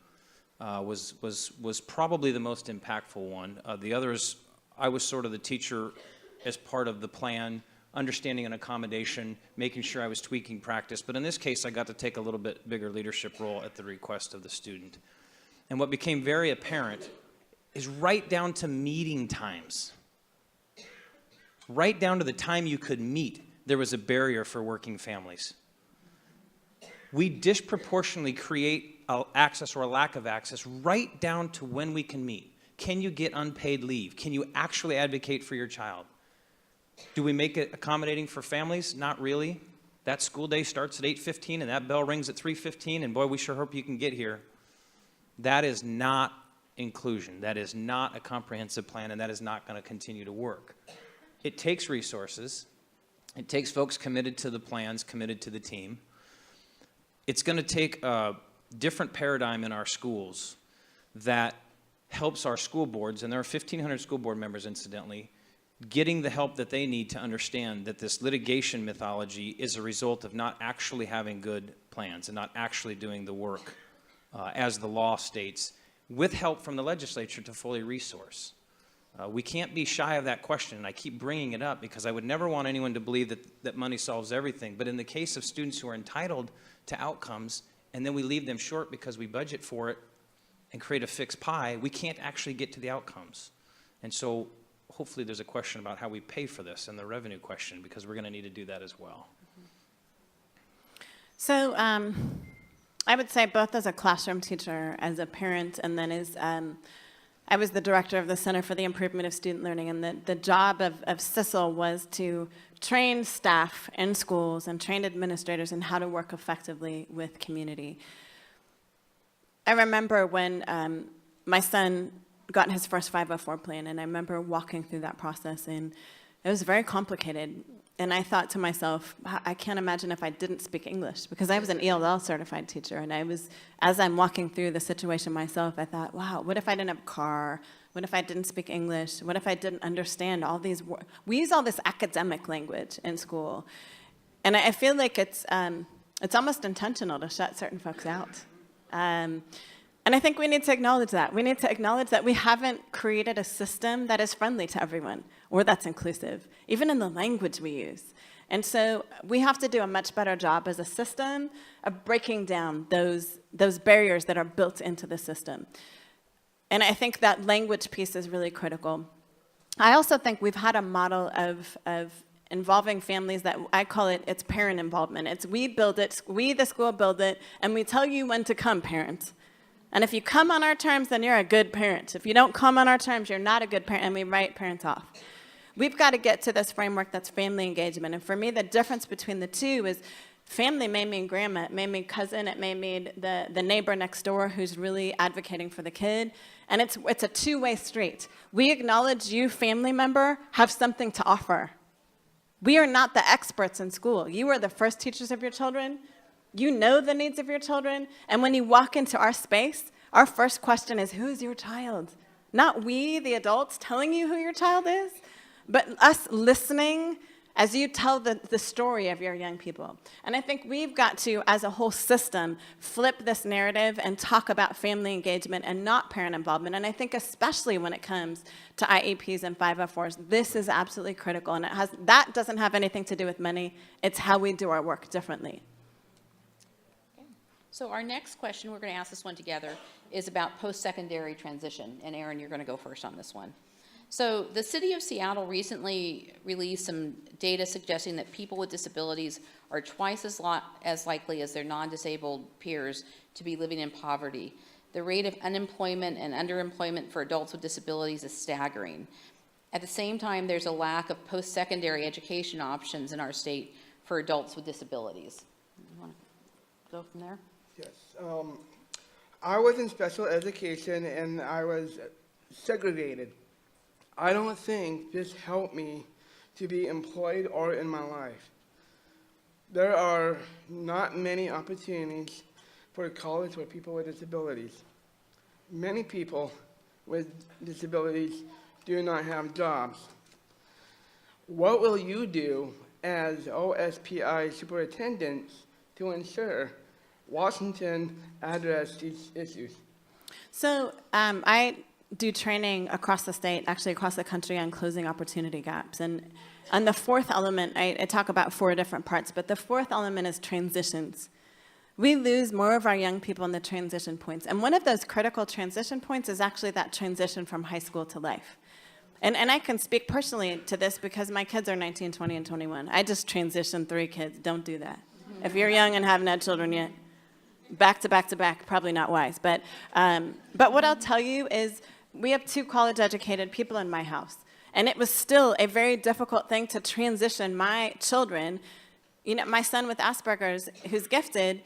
D: was probably the most impactful one. The others, I was sort of the teacher as part of the plan, understanding an accommodation, making sure I was tweaking practice. But in this case, I got to take a little bit bigger leadership role at the request of the student. And what became very apparent is right down to meeting times. Right down to the time you could meet, there was a barrier for working families. We disproportionately create access or a lack of access right down to when we can meet. Can you get unpaid leave? Can you actually advocate for your child? Do we make it accommodating for families? Not really. That school day starts at 8:15 and that bell rings at 3:15, and boy, we sure hope you can get here. That is not inclusion. That is not a comprehensive plan, and that is not going to continue to work. It takes resources. It takes folks committed to the plans, committed to the team. It's going to take a different paradigm in our schools that helps our school boards, and there are 1,500 school board members, incidentally, getting the help that they need to understand that this litigation mythology is a result of not actually having good plans and not actually doing the work as the law states, with help from the legislature to fully resource. We can't be shy of that question, and I keep bringing it up because I would never want anyone to believe that money solves everything. But in the case of students who are entitled to outcomes, and then we leave them short because we budget for it and create a fixed pie, we can't actually get to the outcomes. And so hopefully there's a question about how we pay for this and the revenue question, because we're going to need to do that as well.
E: So I would say both as a classroom teacher, as a parent, and then as I was the director of the Center for the Improvement of Student Learning, and the job of CISL was to train staff in schools and train administrators in how to work effectively with community. I remember when my son got his first 504 plan, and I remember walking through that process, and it was very complicated. And I thought to myself, I can't imagine if I didn't speak English, because I was an ELL certified teacher, and as I'm walking through the situation myself, I thought, wow, what if I didn't have a car? What if I didn't speak English? What if I didn't understand all these words? We use all this academic language in school, and I feel like it's almost intentional to shut certain folks out. And I think we need to acknowledge that. We need to acknowledge that we haven't created a system that is friendly to everyone or that's inclusive, even in the language we use. And so we have to do a much better job as a system of breaking down those barriers that are built into the system. And I think that language piece is really critical. I also think we've had a model of involving families that I call it's parent involvement. It's we build it, we the school build it, and we tell you when to come, parents. And if you come on our terms, then you're a good parent. If you don't come on our terms, you're not a good parent, and we write parents off. We've got to get to this framework that's family engagement. And for me, the difference between the two is family may mean grandma, it may mean cousin, it may mean the neighbor next door who's really advocating for the kid. And it's a two-way street. We acknowledge you, family member, have something to offer. We are not the experts in school. You are the first teachers of your children. You know the needs of your children, and when you walk into our space, our first question is, who's your child? Not we, the adults, telling you who your child is, but us listening as you tell the story of your young people. And I think we've got to, as a whole system, flip this narrative and talk about family engagement and not parent involvement. And I think especially when it comes to IEPs and 504s, this is absolutely critical. And that doesn't have anything to do with money. It's how we do our work differently.
C: So our next question, we're going to ask this one together, is about post-secondary transition. And Aaron, you're going to go first on this one. So the city of Seattle recently released some data suggesting that people with disabilities are twice as likely as their non-disabled peers to be living in poverty. The rate of unemployment and underemployment for adults with disabilities is staggering. At the same time, there's a lack of post-secondary education options in our state for adults with disabilities. You want to go from there?
B: Yes. I was in special education and I was segregated. I don't think this helped me to be employed or in my life. There are not many opportunities for college for people with disabilities. Many people with disabilities do not have jobs. What will you do as OSPI superintendents to ensure Washington address these issues?
E: So I do training across the state, actually across the country, on closing opportunity gaps. And on the fourth element, I talk about 4 different parts, but the fourth element is transitions. We lose more of our young people in the transition points. And one of those critical transition points is actually that transition from high school to life. And I can speak personally to this because my kids are 19, 20, and 21. I just transitioned 3 kids. Don't do that. If you're young and haven't had children yet, back to back to back, probably not wise. But what I'll tell you is we have 2 college-educated people in my house. And it was still a very difficult thing to transition my children. You know, my son with Asperger's, who's gifted,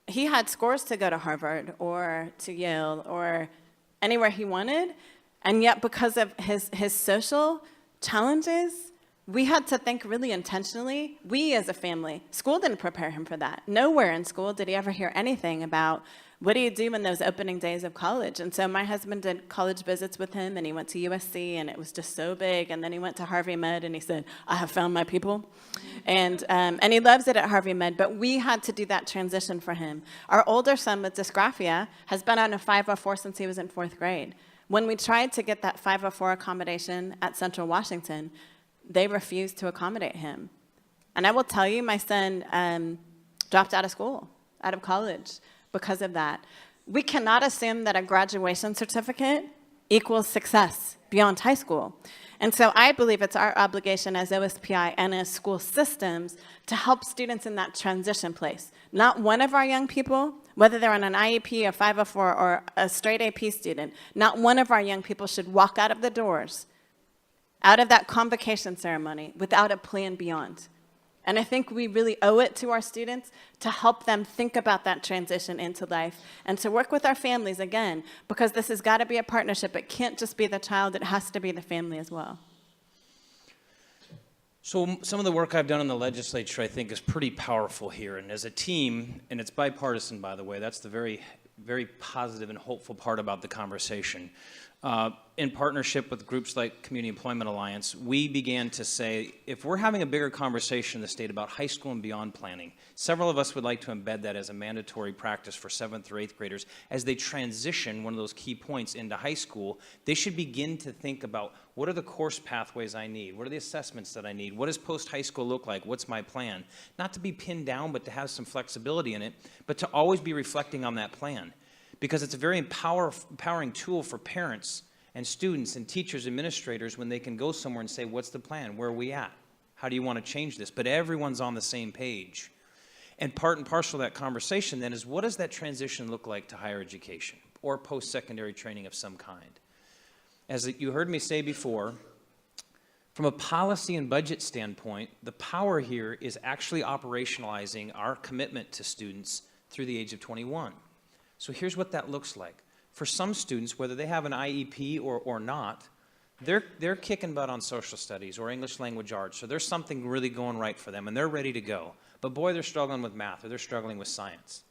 E: he had scores to go to Harvard or to Yale or anywhere he wanted. And yet because of his social challenges, we had to think really intentionally, we as a family. School didn't prepare him for that. Nowhere in school did he ever hear anything about what do you do in those opening days of college. And so my husband did college visits with him, and he went to USC, and it was just so big. And then he went to Harvey Med, and he said, I have found my people. And he loves it at Harvey Med, but we had to do that transition for him. Our older son with dysgraphia has been on a 504 since he was in 4th grade. When we tried to get that 504 accommodation at Central Washington, they refused to accommodate him. And I will tell you, my son dropped out of school, out of college, because of that. We cannot assume that a graduation certificate equals success beyond high school. And so I believe it's our obligation as OSPI and as school systems to help students in that transition place. Not one of our young people, whether they're on an IEP, a 504, or a straight AP student, not one of our young people should walk out of the doors, out of that convocation ceremony, without a plan beyond. And I think we really owe it to our students to help them think about that transition into life and to work with our families again, because this has got to be a partnership. It can't just be the child, it has to be the family as well.
D: So some of the work I've done in the legislature, I think, is pretty powerful here. And as a team, and it's bipartisan, by the way, that's the very, very positive and hopeful part about the conversation. In partnership with groups like Community Employment Alliance, we began to say, if we're having a bigger conversation in the state about high school and beyond planning, several of us would like to embed that as a mandatory practice for 7th or 8th graders. As they transition one of those key points into high school, they should begin to think about, what are the course pathways I need? What are the assessments that I need? What does post-high school look like? What's my plan? Not to be pinned down, but to have some flexibility in it, but to always be reflecting on that plan. Because it's a very empowering tool for parents and students and teachers, administrators, when they can go somewhere and say, what's the plan? Where are we at? How do you want to change this? But everyone's on the same page. And part and parcel of that conversation then is, what does that transition look like to higher education or post-secondary training of some kind? As you heard me say before, from a policy and budget standpoint, the power here is actually operationalizing our commitment to students through the age of 21. So here's what that looks like. For some students, whether they have an IEP or not, they're kicking butt on social studies or English language arts, so there's something really going right for them, and they're ready to go. But boy, they're struggling with math, or they're struggling with science.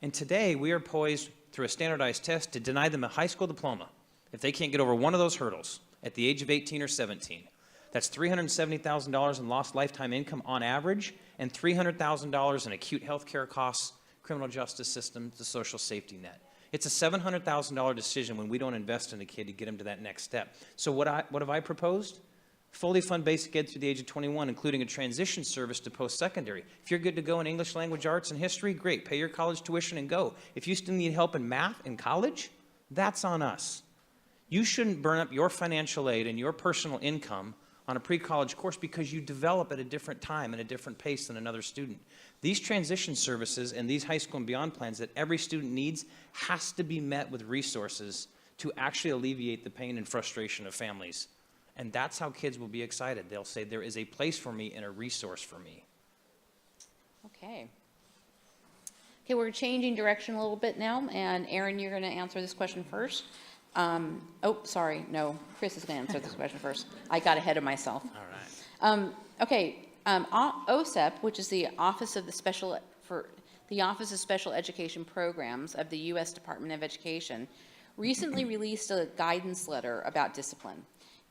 D: And today, we are poised through a standardized test to deny them a high school diploma if they can't get over one of those hurdles at the age of 18 or 17. That's $370,000 in lost lifetime income on average, and $300,000 in acute health care costs, criminal justice system, the social safety net. It's a $700,000 decision when we don't invest in a kid to get him to that next step. So what have I proposed? Fully fund basic ed through the age of 21, including a transition service to post-secondary. If you're good to go in English language arts and history, great. Pay your college tuition and go. If you still need help in math in college, that's on us. You shouldn't burn up your financial aid and your personal income on a pre-college course because you develop at a different time and a different pace than another student. These transition services and these high school and beyond plans that every student needs has to be met with resources to actually alleviate the pain and frustration of families. And that's how kids will be excited. They'll say, there is a place for me and a resource for me.
C: Okay. Okay, we're changing direction a little bit now, and Aaron, you're going to answer this question first. Oh, sorry, no, Chris is going to answer this question first. I got ahead of myself.
D: All right.
C: Okay, OSEP, which is the Office of Special Education Programs of the U.S. Department of Education, recently released a guidance letter about discipline,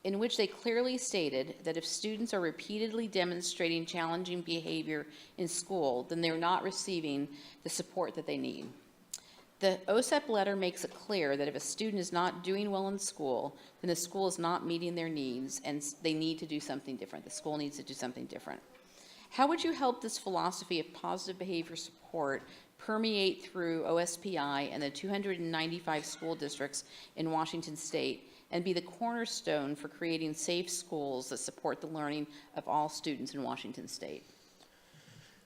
C: in which they clearly stated that if students are repeatedly demonstrating challenging behavior in school, then they're not receiving the support that they need. The OSEP letter makes it clear that if a student is not doing well in school, then the school is not meeting their needs and they need to do something different. The school needs to do something different. How would you help this philosophy of positive behavior support permeate through OSPI and the 295 school districts in Washington State and be the cornerstone for creating safe schools that support the learning of all students in Washington State?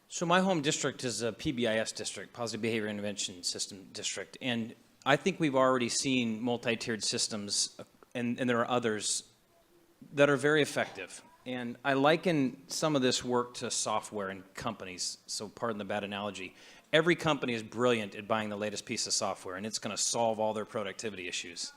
D: So my home district is a PBIS district, Positive Behavior Intervention System district, and I think we've already seen multi-tiered systems, and there are others that are very effective. And I liken some of this work to software and companies, so pardon the bad analogy. Every company is brilliant at buying the latest piece of software, and it's going to solve all their productivity issues.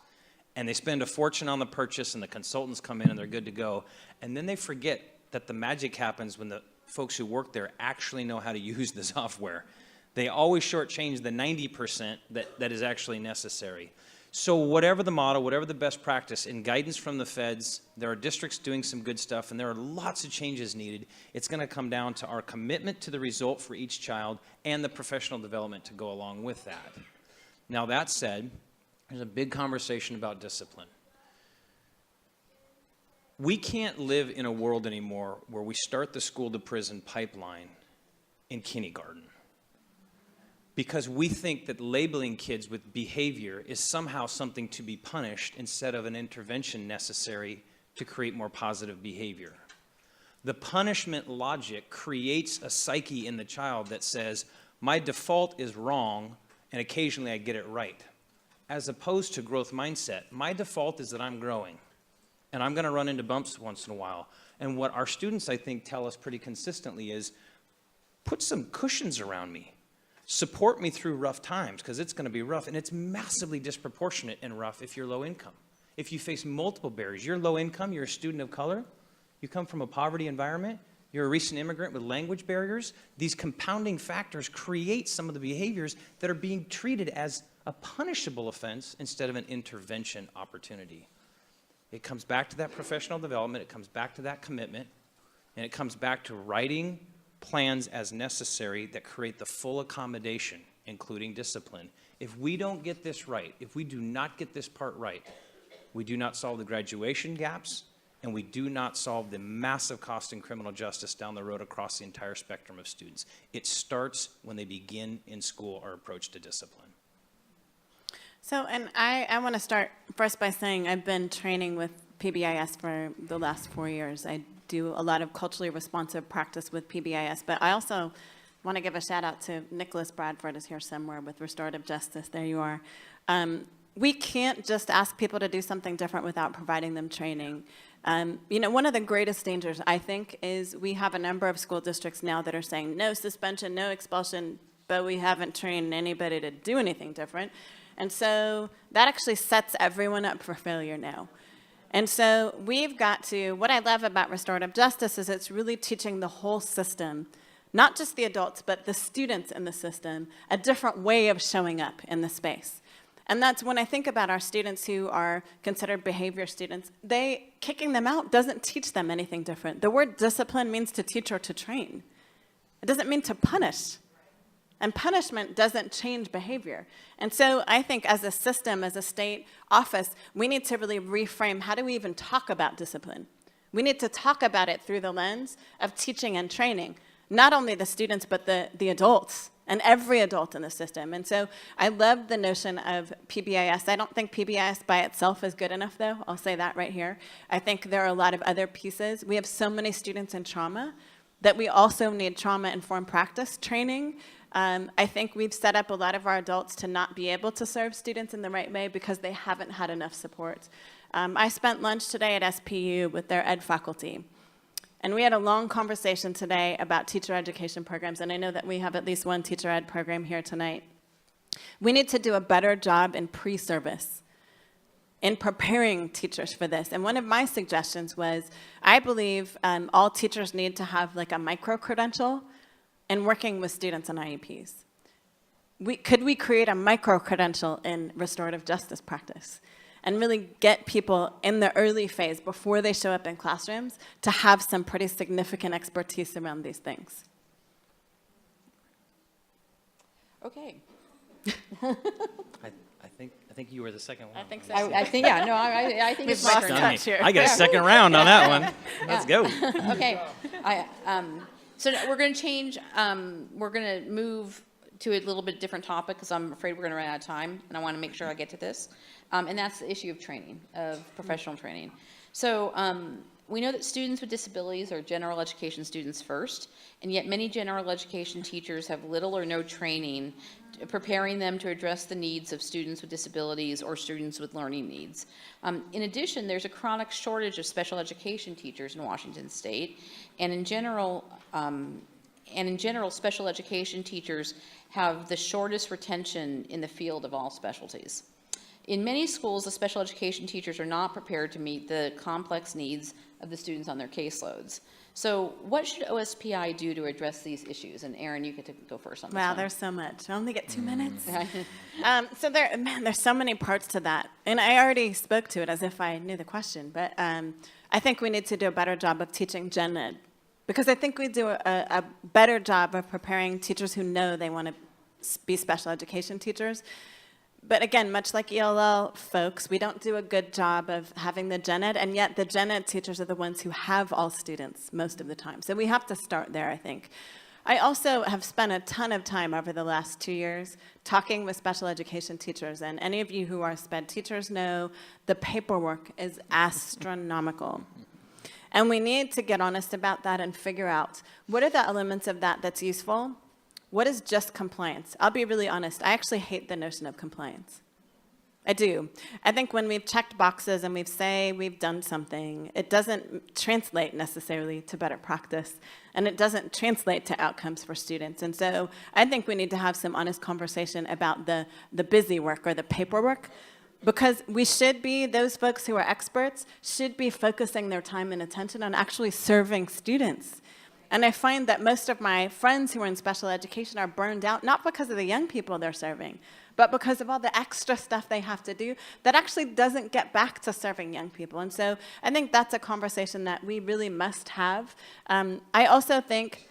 D: And they spend a fortune on the purchase, and the consultants come in, and they're good to go. And then they forget that the magic happens when the folks who work there actually know how to use the software. They always shortchange the 90% that is actually necessary. So whatever the model, whatever the best practice, in guidance from the feds, there are districts doing some good stuff, and there are lots of changes needed. It's going to come down to our commitment to the result for each child and the professional development to go along with that. Now, that said, there's a big conversation about discipline. We can't live in a world anymore where we start the school to prison pipeline in kindergarten, because we think that labeling kids with behavior is somehow something to be punished instead of an intervention necessary to create more positive behavior. The punishment logic creates a psyche in the child that says, my default is wrong, and occasionally I get it right. As opposed to growth mindset, my default is that I'm growing, and I'm going to run into bumps once in a while. And what our students, I think, tell us pretty consistently is, put some cushions around me. Support me through rough times, because it's going to be rough, and it's massively disproportionate and rough if you're low income. If you face multiple barriers, you're low income, you're a student of color, you come from a poverty environment, you're a recent immigrant with language barriers, these compounding factors create some of the behaviors that are being treated as a punishable offense instead of an intervention opportunity. It comes back to that professional development, it comes back to that commitment, and it comes back to writing plans as necessary that create the full accommodation, including discipline. If we don't get this right, if we do not get this part right, we do not solve the graduation gaps, and we do not solve the massive cost in criminal justice down the road across the entire spectrum of students. It starts when they begin in school our approach to discipline.
E: So, and I want to start first by saying I've been training with PBIS for the last 4 years. I do a lot of culturally responsive practice with PBIS, but I also want to give a shout out to Nicholas Bradford is here somewhere with restorative justice. There you are. We can't just ask people to do something different without providing them training. You know, one of the greatest dangers, I think, is we have a number of school districts now that are saying no suspension, no expulsion, but we haven't trained anybody to do anything different. And so that actually sets everyone up for failure now. And so we've got to, what I love about restorative justice is it's really teaching the whole system, not just the adults, but the students in the system, a different way of showing up in the space. And that's when I think about our students who are considered behavior students, kicking them out doesn't teach them anything different. The word discipline means to teach or to train. It doesn't mean to punish. And punishment doesn't change behavior. And so I think as a system, as a state office, we need to really reframe, how do we even talk about discipline? We need to talk about it through the lens of teaching and training, not only the students, but the adults, and every adult in the system. And so I love the notion of PBIS. I don't think PBIS by itself is good enough, though. I'll say that right here. I think there are a lot of other pieces. We have so many students in trauma that we also need trauma-informed practice training. I think we've set up a lot of our adults to not be able to serve students in the right way because they haven't had enough support. I spent lunch today at SPU with their ed faculty. And we had a long conversation today about teacher education programs, and I know that we have at least one teacher ed program here tonight. We need to do a better job in pre-service, in preparing teachers for this. And one of my suggestions was, I believe all teachers need to have like a micro-credential in working with students on IEPs. Could we create a micro-credential in restorative justice practice? And really get people in the early phase, before they show up in classrooms, to have some pretty significant expertise around these things.
C: Okay.
D: I think you were the second one.
E: I think so.
C: I think, yeah, no, I think it's my
E: lost
C: turn.
E: touch here.
D: I get a second round on that one. Let's go.
C: Okay. So we're going to change, we're going to move to a little bit different topic because I'm afraid we're going to run out of time, and I want to make sure I get to this. And that's the issue of training, of professional training. So we know that students with disabilities are general education students first, and yet many general education teachers have little or no training preparing them to address the needs of students with disabilities or students with learning needs. In addition, there's a chronic shortage of special education teachers in Washington State, and in general, special education teachers have the shortest retention in the field of all specialties. In many schools, the special education teachers are not prepared to meet the complex needs of the students on their caseloads. So what should OSPI do to address these issues? And Erin, you get to go first on this
E: Wow,
C: one.
E: there's so much. I only get 2 minutes. So there's so many parts to that. And I already spoke to it as if I knew the question. But I think we need to do a better job of teaching gen ed. Because I think we do a better job of preparing teachers who know they want to be special education teachers. But again, much like ELL folks, we don't do a good job of having the gen ed, and yet the gen ed teachers are the ones who have all students most of the time. So we have to start there, I think. I also have spent a ton of time over the last 2 years talking with special education teachers, and any of you who are SPED teachers know the paperwork is astronomical. And we need to get honest about that and figure out what are the elements of that that's useful. What is just compliance? I'll be really honest. I actually hate the notion of compliance. I do. I think when we've checked boxes and we say we've done something, it doesn't translate necessarily to better practice, and it doesn't translate to outcomes for students. And so I think we need to have some honest conversation about the busy work or the paperwork, because we should be, those folks who are experts should be focusing their time and attention on actually serving students. And I find that most of my friends who are in special education are burned out, not because of the young people they're serving, but because of all the extra stuff they have to do that actually doesn't get back to serving young people. And so I think that's a conversation that we really must have. I also think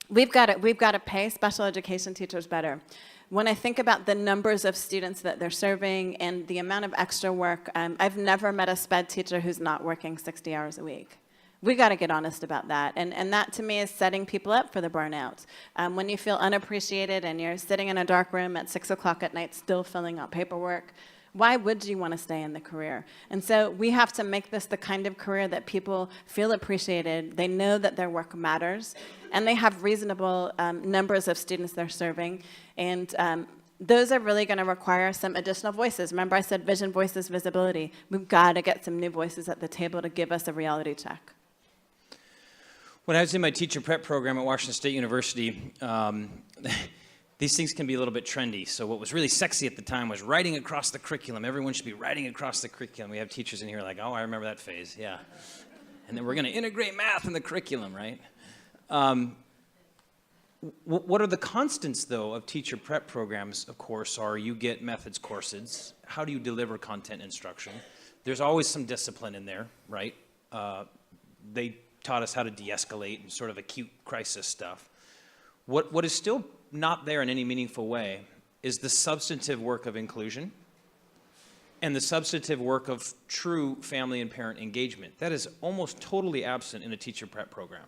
E: we've got to pay special education teachers better. When I think about the numbers of students that they're serving and the amount of extra work, I've never met a SPED teacher who's not working 60 hours a week. We got to get honest about that. And that, to me, is setting people up for the burnout. When you feel unappreciated and you're sitting in a dark room at 6 o'clock at night still filling out paperwork, why would you want to stay in the career? And so we have to make this the kind of career that people feel appreciated, they know that their work matters, and they have reasonable numbers of students they're serving. And those are really going to require some additional voices. Remember I said vision, voices, visibility. We've got to get some new voices at the table to give us a reality check.
D: When I was in my teacher prep program at Washington State University, these things can be a little bit trendy. So what was really sexy at the time was writing across the curriculum. Everyone should be writing across the curriculum. We have teachers in here like, oh, I remember that phase, yeah. And then we're going to integrate math in the curriculum, right? What are the constants, though, of teacher prep programs, of course, are you get methods courses. How do you deliver content instruction? There's always some discipline in there, right? They taught us how to de-escalate and sort of acute crisis stuff. What is still not there in any meaningful way is the substantive work of inclusion and the substantive work of true family and parent engagement. That is almost totally absent in a teacher prep program.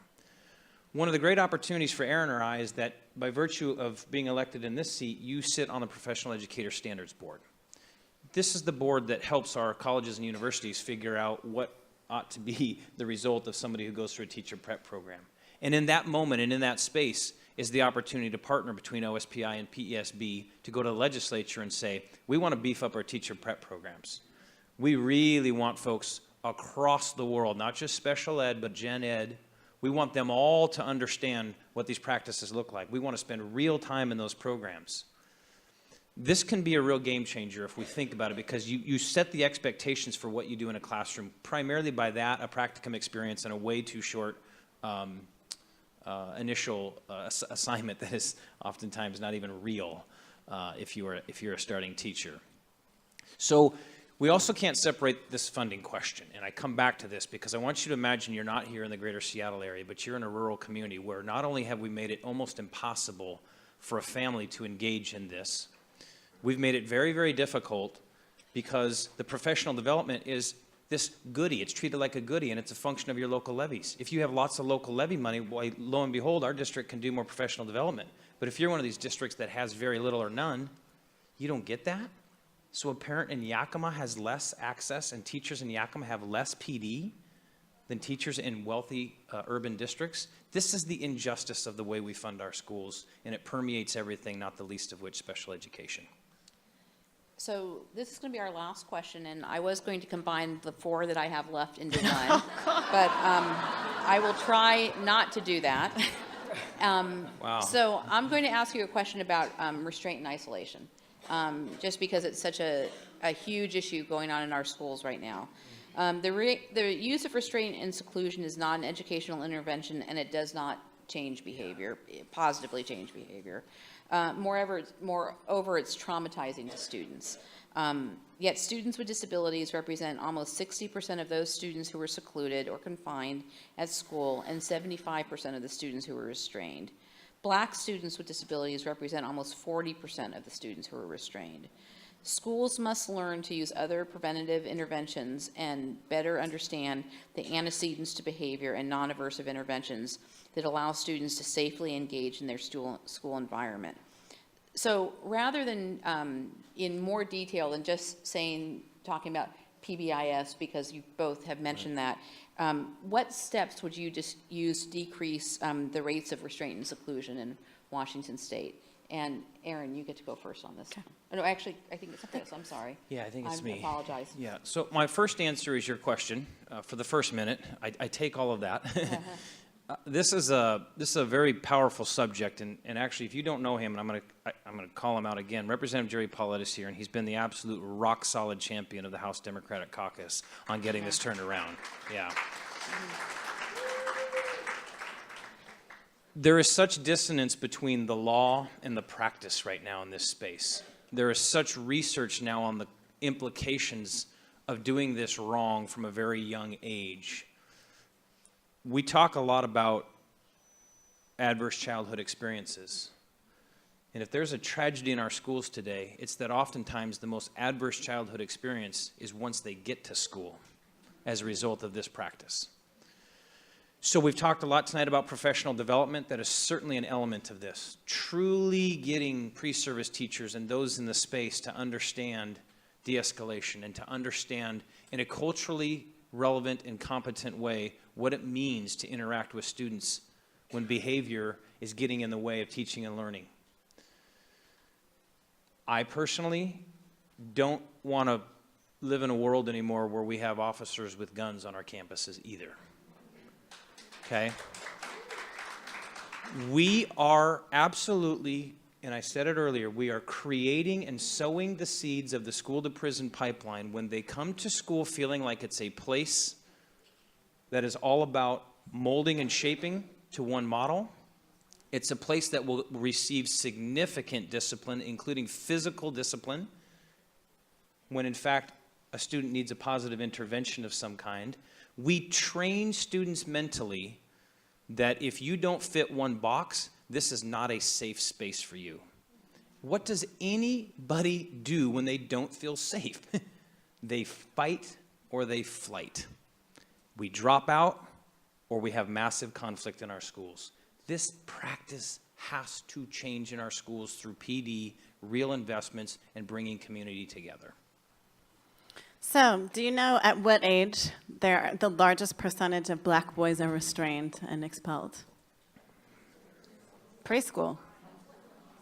D: One of the great opportunities for Aaron or I is that by virtue of being elected in this seat, you sit on the Professional Educator Standards Board. This is the board that helps our colleges and universities figure out what ought to be the result of somebody who goes through a teacher prep program. And in that moment and in that space is the opportunity to partner between OSPI and PESB to go to the legislature and say, we want to beef up our teacher prep programs. We really want folks across the world, not just special ed, but gen ed. We want them all to understand what these practices look like. We want to spend real time in those programs. This can be a real game changer if we think about it, because you set the expectations for what you do in a classroom, primarily by that, a practicum experience, and a way too short initial assignment that is oftentimes not even real if you're a starting teacher. So we also can't separate this funding question, and I come back to this because I want you to imagine you're not here in the greater Seattle area, but you're in a rural community where not only have we made it almost impossible for a family to engage in this, we've made it very, very difficult because the professional development is this goodie. It's treated like a goodie, and it's a function of your local levies. If you have lots of local levy money, well, lo and behold, our district can do more professional development. But if you're one of these districts that has very little or none, you don't get that. So a parent in Yakima has less access, and teachers in Yakima have less PD than teachers in wealthy urban districts. This is the injustice of the way we fund our schools, and it permeates everything, not the least of which special education.
C: So this is going to be our last question, and I was going to combine the 4 that I have left into one, but I will try not to do that.
D: Wow. So
C: I'm going to ask you a question about restraint and isolation, just because it's such a huge issue going on in our schools right now. The use of restraint and seclusion is not an educational intervention, and it does not change behavior, positively change behavior. Moreover, it's traumatizing to students. Yet students with disabilities represent almost 60% of those students who were secluded or confined at school, and 75% of the students who were restrained. Black students with disabilities represent almost 40% of the students who are restrained. Schools must learn to use other preventative interventions and better understand the antecedents to behavior and non-aversive interventions that allow students to safely engage in their school environment. So rather than in more detail than just talking about PBIS, because you both have mentioned that, what steps would you just use to decrease the rates of restraint and seclusion in Washington State? And Aaron, you get to go first on this. Okay. Oh, no, actually, I think it's Chris. I'm sorry.
D: Yeah, I think it's me.
C: I apologize.
D: Yeah. So my first answer is your question for the first minute. I take all of that. This is a very powerful subject, and actually, if you don't know him, and I'm gonna call him out again. Representative Jerry Paulette is here, and he's been the absolute rock solid champion of the House Democratic Caucus on getting this turned around. Yeah. There is such dissonance between the law and the practice right now in this space. There is such research now on the implications of doing this wrong from a very young age. We talk a lot about adverse childhood experiences. And if there's a tragedy in our schools today, it's that oftentimes the most adverse childhood experience is once they get to school as a result of this practice. So we've talked a lot tonight about professional development. That is certainly an element of this. Truly getting pre-service teachers and those in the space to understand de-escalation and to understand in a culturally relevant and competent way what it means to interact with students when behavior is getting in the way of teaching and learning. I personally don't want to live in a world anymore where we have officers with guns on our campuses either. Okay? We are absolutely, and I said it earlier, we are creating and sowing the seeds of the school-to-prison pipeline when they come to school feeling like it's a place that is all about molding and shaping to one model. It's a place that will receive significant discipline, including physical discipline, when in fact a student needs a positive intervention of some kind. We train students mentally that if you don't fit one box, this is not a safe space for you. What does anybody do when they don't feel safe? They fight or they flight. We drop out or we have massive conflict in our schools. This practice has to change in our schools through PD, real investments, and bringing community together.
E: So, do you know at what age the largest percentage of black boys are restrained and expelled? Preschool.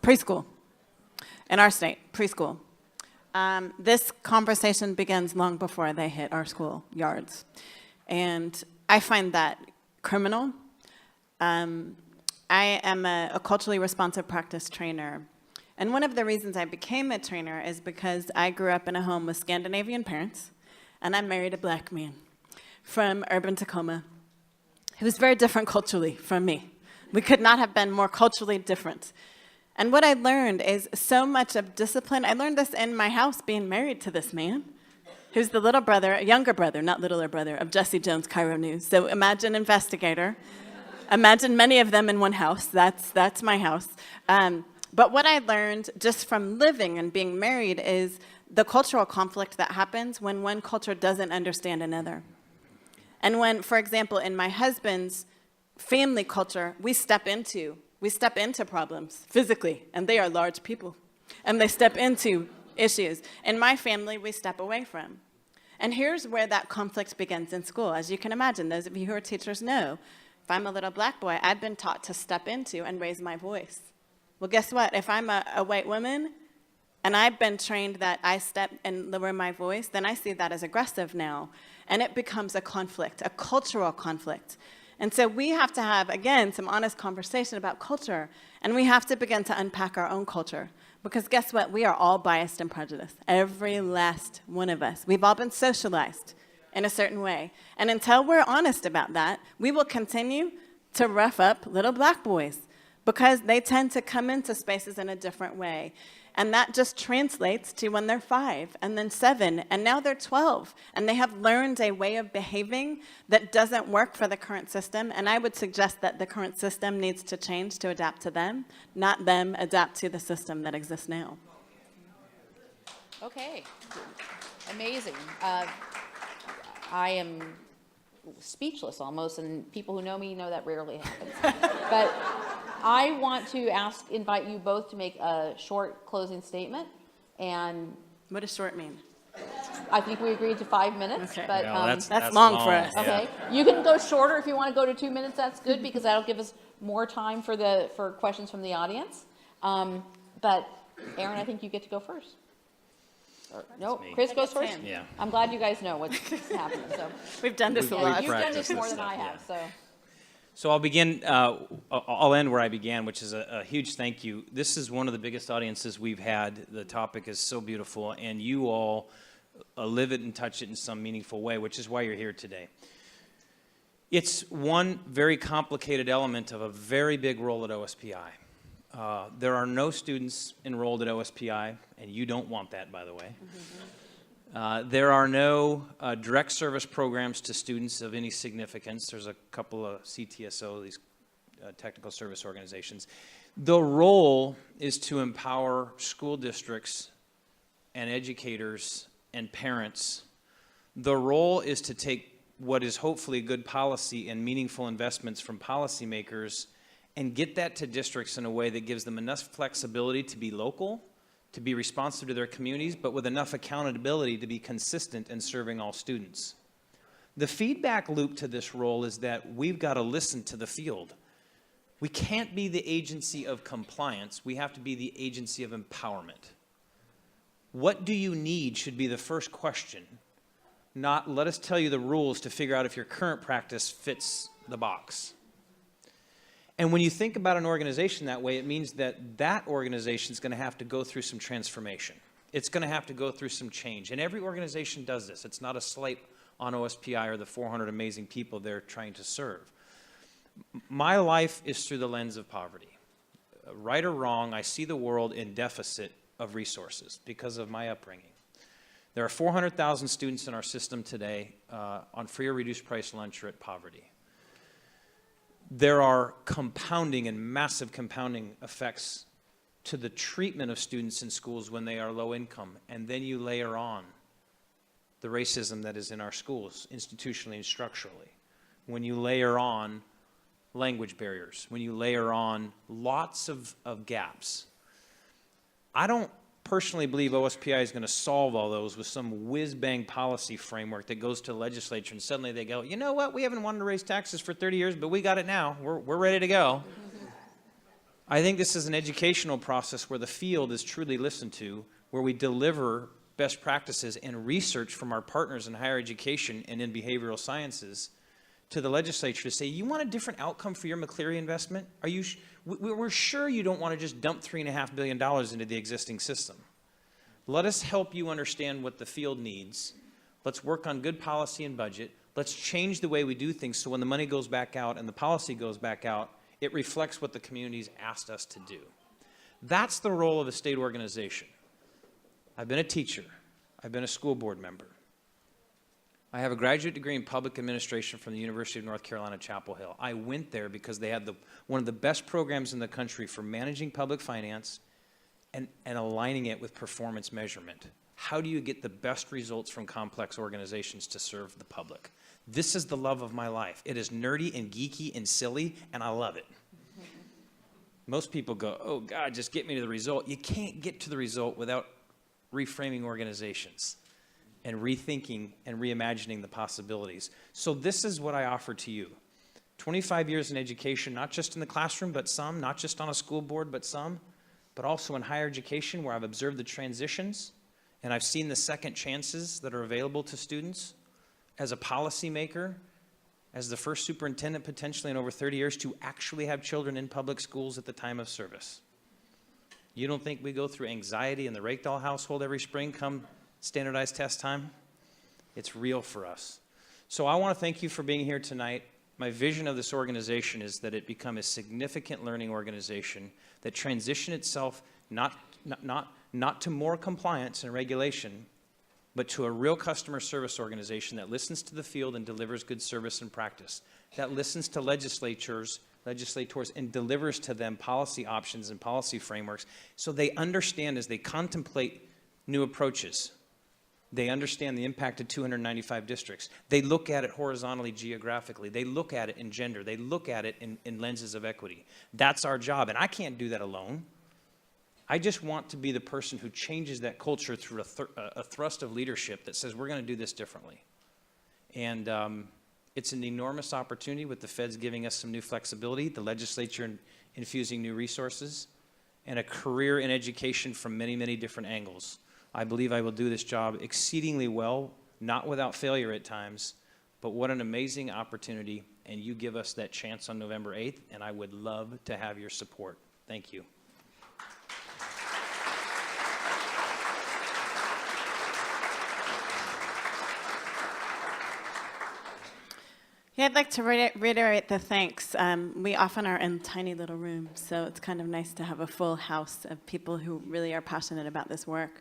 E: Preschool. In our state, preschool. This conversation begins long before they hit our school yards. And I find that criminal. I am a culturally responsive practice trainer. And one of the reasons I became a trainer is because I grew up in a home with Scandinavian parents, and I married a black man from urban Tacoma who was very different culturally from me. We could not have been more culturally different. And what I learned is so much of discipline. I learned this in my house being married to this man, who's the little brother, younger brother, not littler brother, of Jesse Jones, Cairo News. So imagine investigator. Imagine many of them in one house. That's my house. But what I learned just from living and being married is the cultural conflict that happens when one culture doesn't understand another. And when, for example, in my husband's family culture, we step into problems physically, and they are large people, and they step into issues. In my family, we step away from. And here's where that conflict begins in school. As you can imagine, those of you who are teachers know, if I'm a little black boy, I've been taught to step into and raise my voice. Well, guess what? If I'm a white woman and I've been trained that I step and lower my voice, then I see that as aggressive now. And it becomes a conflict, a cultural conflict. And so we have to have, again, some honest conversation about culture. And we have to begin to unpack our own culture. Because guess what? We are all biased and prejudiced. Every last one of us. We've all been socialized in a certain way. And until we're honest about that, we will continue to rough up little black boys because they tend to come into spaces in a different way. And that just translates to when they're 5 and then 7 and now they're 12 and they have learned a way of behaving that doesn't work for the current system. And I would suggest that the current system needs to change to adapt to them, not them adapt to the system that exists now.
C: Okay, amazing. I am speechless almost, and people who know me know that rarely happens. But I want to invite you both to make a short closing statement. And
E: What does short mean?
C: I think we agreed to 5 minutes.
E: Okay.
C: But
D: Yeah,
E: that's long for us.
C: okay, you can go shorter if you want to go to 2 minutes. That's good because that'll give us more time for questions from the audience. But Aaron, I think you get to go first. No,
D: me.
C: Chris goes first.
D: Yeah.
C: I'm glad you guys know what's happening. So
E: We've done this a
D: We've
E: lot.
C: you've done
D: practiced
C: this more
D: this
C: than I
D: stuff,
C: have.
D: yeah.
C: So.
D: So I'll begin, I'll end where I began, which is a huge thank you. This is one of the biggest audiences we've had. The topic is so beautiful, and you all live it and touch it in some meaningful way, which is why you're here today. It's one very complicated element of a very big role at OSPI. There are no students enrolled at OSPI, and you don't want that, by the way. There are no direct service programs to students of any significance. There's a couple of CTSO, these technical service organizations. The role is to empower school districts and educators and parents. The role is to take what is hopefully good policy and meaningful investments from policymakers and get that to districts in a way that gives them enough flexibility to be local, to be responsive to their communities, but with enough accountability to be consistent in serving all students. The feedback loop to this role is that we've got to listen to the field. We can't be the agency of compliance. We have to be the agency of empowerment. What do you need should be the first question, not let us tell you the rules to figure out if your current practice fits the box. And when you think about an organization that way, it means that that organization is going to have to go through some transformation. It's going to have to go through some change. And every organization does this. It's not a slight on OSPI or the 400 amazing people they're trying to serve. My life is through the lens of poverty. right or wrong, I see the world in deficit of resources because of my upbringing. There are 400,000 students in our system today on free or reduced price lunch or at poverty. There are compounding and massive compounding effects to the treatment of students in schools when they are low income. And then you layer on the racism that is in our schools, institutionally and structurally. When you layer on language barriers, when you layer on lots of gaps. I don't personally believe OSPI is going to solve all those with some whiz-bang policy framework that goes to the legislature and suddenly they go, you know what, we haven't wanted to raise taxes for 30 years, but we got it now. We're ready to go. I think this is an educational process where the field is truly listened to, where we deliver best practices and research from our partners in higher education and in behavioral sciences to the legislature to say, you want a different outcome for your McCleary investment? Are you we're sure you don't want to just dump $3.5 billion into the existing system. Let us help you understand what the field needs. Let's work on good policy and budget. Let's change the way we do things so when the money goes back out and the policy goes back out, it reflects what the community's asked us to do. That's the role of a state organization. I've been a teacher. I've been a school board member. I have a graduate degree in public administration from the University of North Carolina, Chapel Hill. I went there because they had one of the best programs in the country for managing public finance and aligning it with performance measurement. How do you get the best results from complex organizations to serve the public? This is the love of my life. It is nerdy and geeky and silly, and I love it. Most people go, oh God, just get me to the result. You can't get to the result without reframing organizations and rethinking and reimagining the possibilities. So this is what I offer to you. 25 years in education, not just in the classroom, but some, not just on a school board, but some, but also in higher education where I've observed the transitions and I've seen the second chances that are available to students. As a policymaker, as the first superintendent potentially in over 30 years to actually have children in public schools at the time of service. You don't think we go through anxiety in the Rakedahl household every spring come standardized test time? It's real for us. So I want to thank you for being here tonight. My vision of this organization is that it become a significant learning organization that transition itself not to more compliance and regulation, but to a real customer service organization that listens to the field and delivers good service and practice, that listens to legislators, and delivers to them policy options and policy frameworks so they understand as they contemplate new approaches. They understand the impact of 295 districts. They look at it horizontally, geographically. They look at it in gender. They look at it in lenses of equity. That's our job, and I can't do that alone. I just want to be the person who changes that culture through a thrust of leadership that says we're going to do this differently. And it's an enormous opportunity with the feds giving us some new flexibility, the legislature infusing new resources, and a career in education from many, many different angles. I believe I will do this job exceedingly well, not without failure at times, but what an amazing opportunity, and you give us that chance on November 8th, and I would love to have your support. Thank you.
E: Yeah, I'd like to reiterate the thanks. We often are in tiny little rooms, so it's kind of nice to have a full house of people who really are passionate about this work.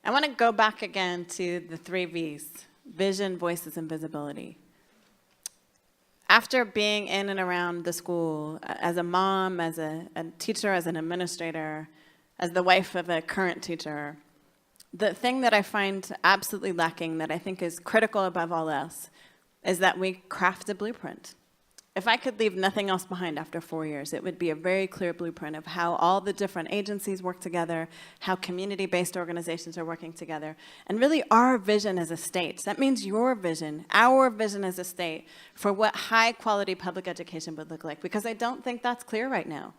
E: I want to go back again to the 3 V's, vision, voices, and visibility. After being in and around the school, as a mom, as a teacher, as an administrator, as the wife of a current teacher, the thing that I find absolutely lacking that I think is critical above all else is that we craft a blueprint. If I could leave nothing else behind after 4 years, it would be a very clear blueprint of how all the different agencies work together, how community-based organizations are working together, and really our vision as a state. That means your vision, our vision as a state, for what high-quality public education would look like, because I don't think that's clear right now.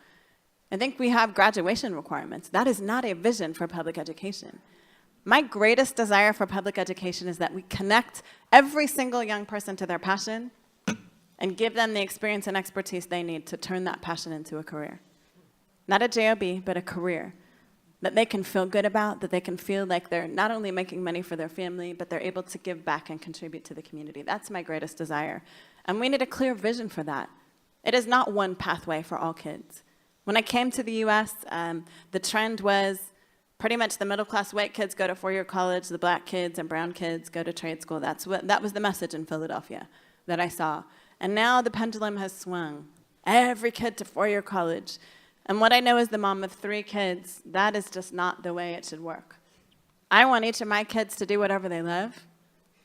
E: I think we have graduation requirements. That is not a vision for public education. My greatest desire for public education is that we connect every single young person to their passion and give them the experience and expertise they need to turn that passion into a career. Not a job, but a career that they can feel good about, that they can feel like they're not only making money for their family, but they're able to give back and contribute to the community. That's my greatest desire. And we need a clear vision for that. It is not one pathway for all kids. When I came to the US, the trend was pretty much the middle-class white kids go to four-year college, the black kids and brown kids go to trade school. That was the message in Philadelphia that I saw. And now the pendulum has swung. Every kid to four-year college. And what I know as the mom of 3 kids, that is just not the way it should work. I want each of my kids to do whatever they love,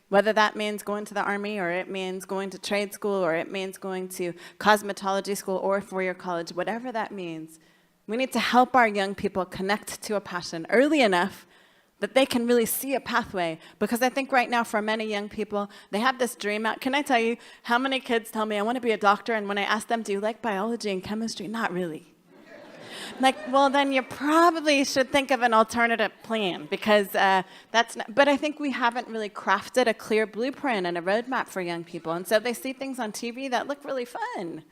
E: whether that means going to the Army, or it means going to trade school, or it means going to cosmetology school or four-year college, whatever that means. We need to help our young people connect to a passion early enough that they can really see a pathway. Because I think right now for many young people, they have this dream out. Can I tell you how many kids tell me, I want to be a doctor, and when I ask them, do you like biology and chemistry? Not really. Like, well, then you probably should think of an alternative plan, because that's not, but I think we haven't really crafted a clear blueprint and a roadmap for young people. And so they see things on TV that look really fun.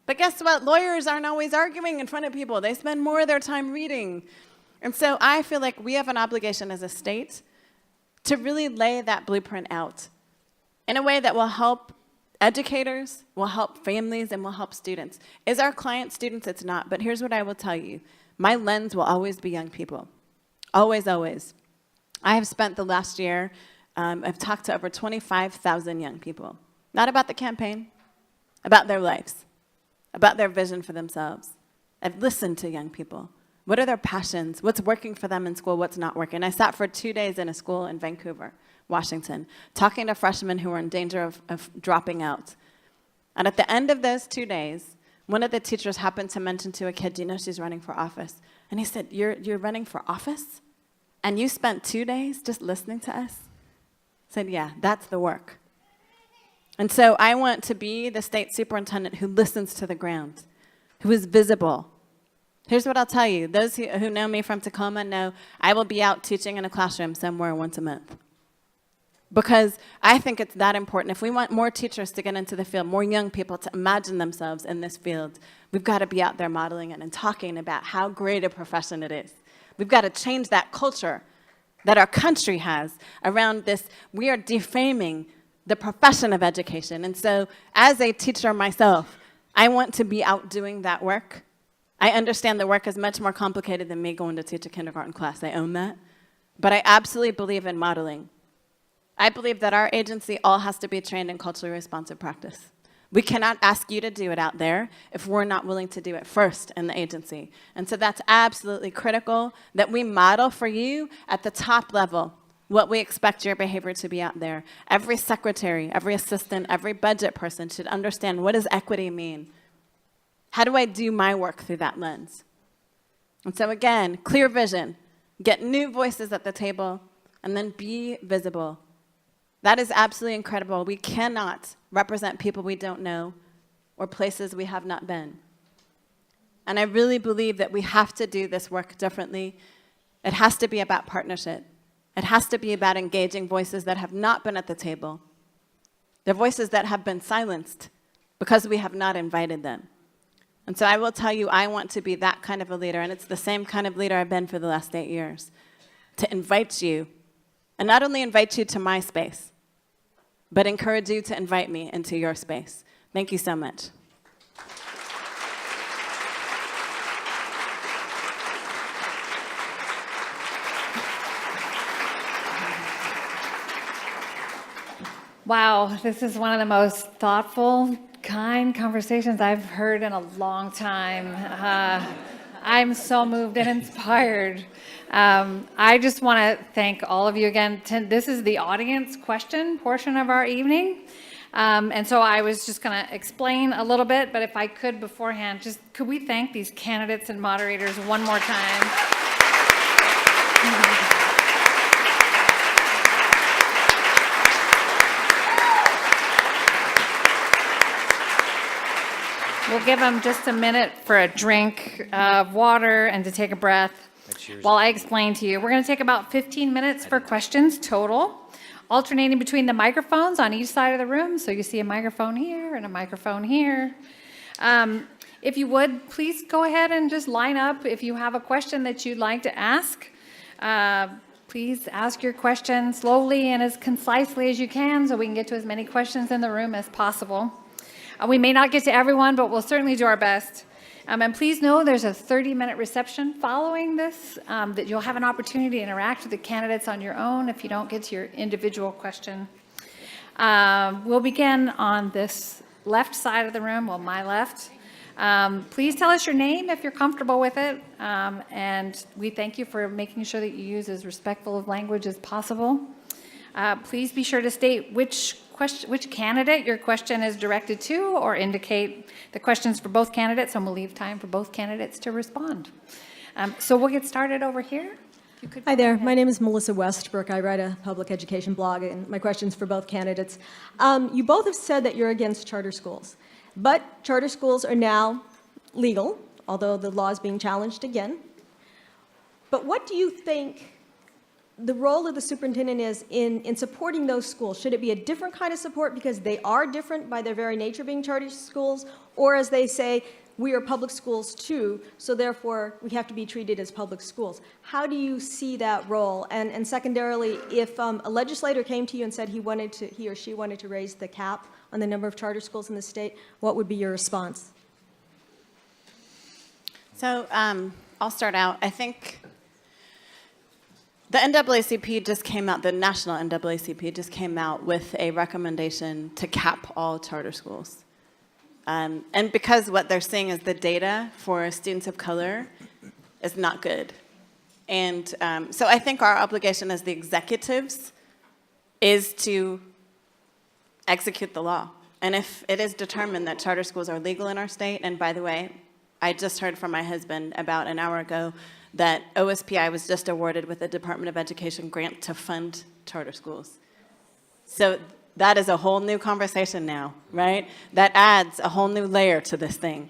E: But guess what? Lawyers aren't always arguing in front of people. They spend more of their time reading. And so I feel like we have an obligation as a state to really lay that blueprint out in a way that will help educators, will help families, and will help students. Is our client students? It's not. But here's what I will tell you. My lens will always be young people. Always, always. I have spent the last year, I've talked to over 25,000 young people. Not about the campaign, about their lives, about their vision for themselves. I've listened to young people. What are their passions? What's working for them in school? What's not working? I sat for 2 days in a school in Vancouver, Washington, talking to freshmen who were in danger of dropping out. And at the end of those 2 days, one of the teachers happened to mention to a kid, do you know she's running for office? And he said, you're running for office? And you spent 2 days just listening to us? I said, yeah, that's the work. And so I want to be the state superintendent who listens to the ground, who is visible. Here's what I'll tell you. Those who know me from Tacoma know I will be out teaching in a classroom somewhere once a month. Because I think it's that important. If we want more teachers to get into the field, more young people to imagine themselves in this field, we've got to be out there modeling it and talking about how great a profession it is. We've got to change that culture that our country has around this. We are defaming the profession of education. And so as a teacher myself, I want to be out doing that work. I understand the work is much more complicated than me going to teach a kindergarten class. I own that. But I absolutely believe in modeling. I believe that our agency all has to be trained in culturally responsive practice. We cannot ask you to do it out there if we're not willing to do it first in the agency. And so that's absolutely critical that we model for you at the top level what we expect your behavior to be out there. Every secretary, every assistant, every budget person should understand, what does equity mean? How do I do my work through that lens? And so again, clear vision, get new voices at the table, and then be visible. That is absolutely incredible. We cannot represent people we don't know or places we have not been. And I really believe that we have to do this work differently. It has to be about partnership. It has to be about engaging voices that have not been at the table. The voices that have been silenced because we have not invited them. And so I will tell you, I want to be that kind of a leader, and it's the same kind of leader I've been for the last 8 years, to invite you, and not only invite you to my space, but encourage you to invite me into your space. Thank you so much.
A: Wow, this is one of the most thoughtful, kind conversations I've heard in a long time. I'm so moved and inspired. I just want to thank all of you again. This is the audience question portion of our evening. And so I was just going to explain a little bit, but if I could beforehand, just could we thank these candidates and moderators one more time? We'll give them just a minute for a drink of water and to take a breath while I explain to you. We're going to take about 15 minutes for questions total, alternating between the microphones on each side of the room. So you see a microphone here and a microphone here. If you would, please go ahead and just line up. If you have a question that you'd like to ask, please ask your question slowly and as concisely as you can so we can get to as many questions in the room as possible. We may not get to everyone, but we'll certainly do our best. And please know there's a 30-minute reception following this, that you'll have an opportunity to interact with the candidates on your own if you don't get to your individual question. We'll begin on this left side of the room, well, my left. Please tell us your name if you're comfortable with it, and we thank you for making sure that you use as respectful of language as possible. Please be sure to state which candidate your question is directed to, or indicate the questions for both candidates, and we'll leave time for both candidates to respond. So we'll get started over here. If you could
F: Hi
A: go
F: there.
A: ahead.
F: My name is Melissa Westbrook. I write a public education blog, and my question's for both candidates. You both have said that you're against charter schools, but charter schools are now legal, although the law is being challenged again. But what do you think the role of the superintendent is in supporting those schools? Should it be a different kind of support because they are different by their very nature being charter schools, or as they say, we are public schools too, so therefore we have to be treated as public schools? How do you see that role? And secondarily, if a legislator came to you and said he or she wanted to raise the cap on the number of charter schools in the state, what would be your response?
E: So I'll start out. I think the NAACP just came out, the national NAACP just came out with a recommendation to cap all charter schools. And because what they're seeing is the data for students of color is not good. And so I think our obligation as the executives is to execute the law. And if it is determined that charter schools are legal in our state, and by the way, I just heard from my husband about an hour ago that OSPI was just awarded with a Department of Education grant to fund charter schools. So that is a whole new conversation now, right? That adds a whole new layer to this thing.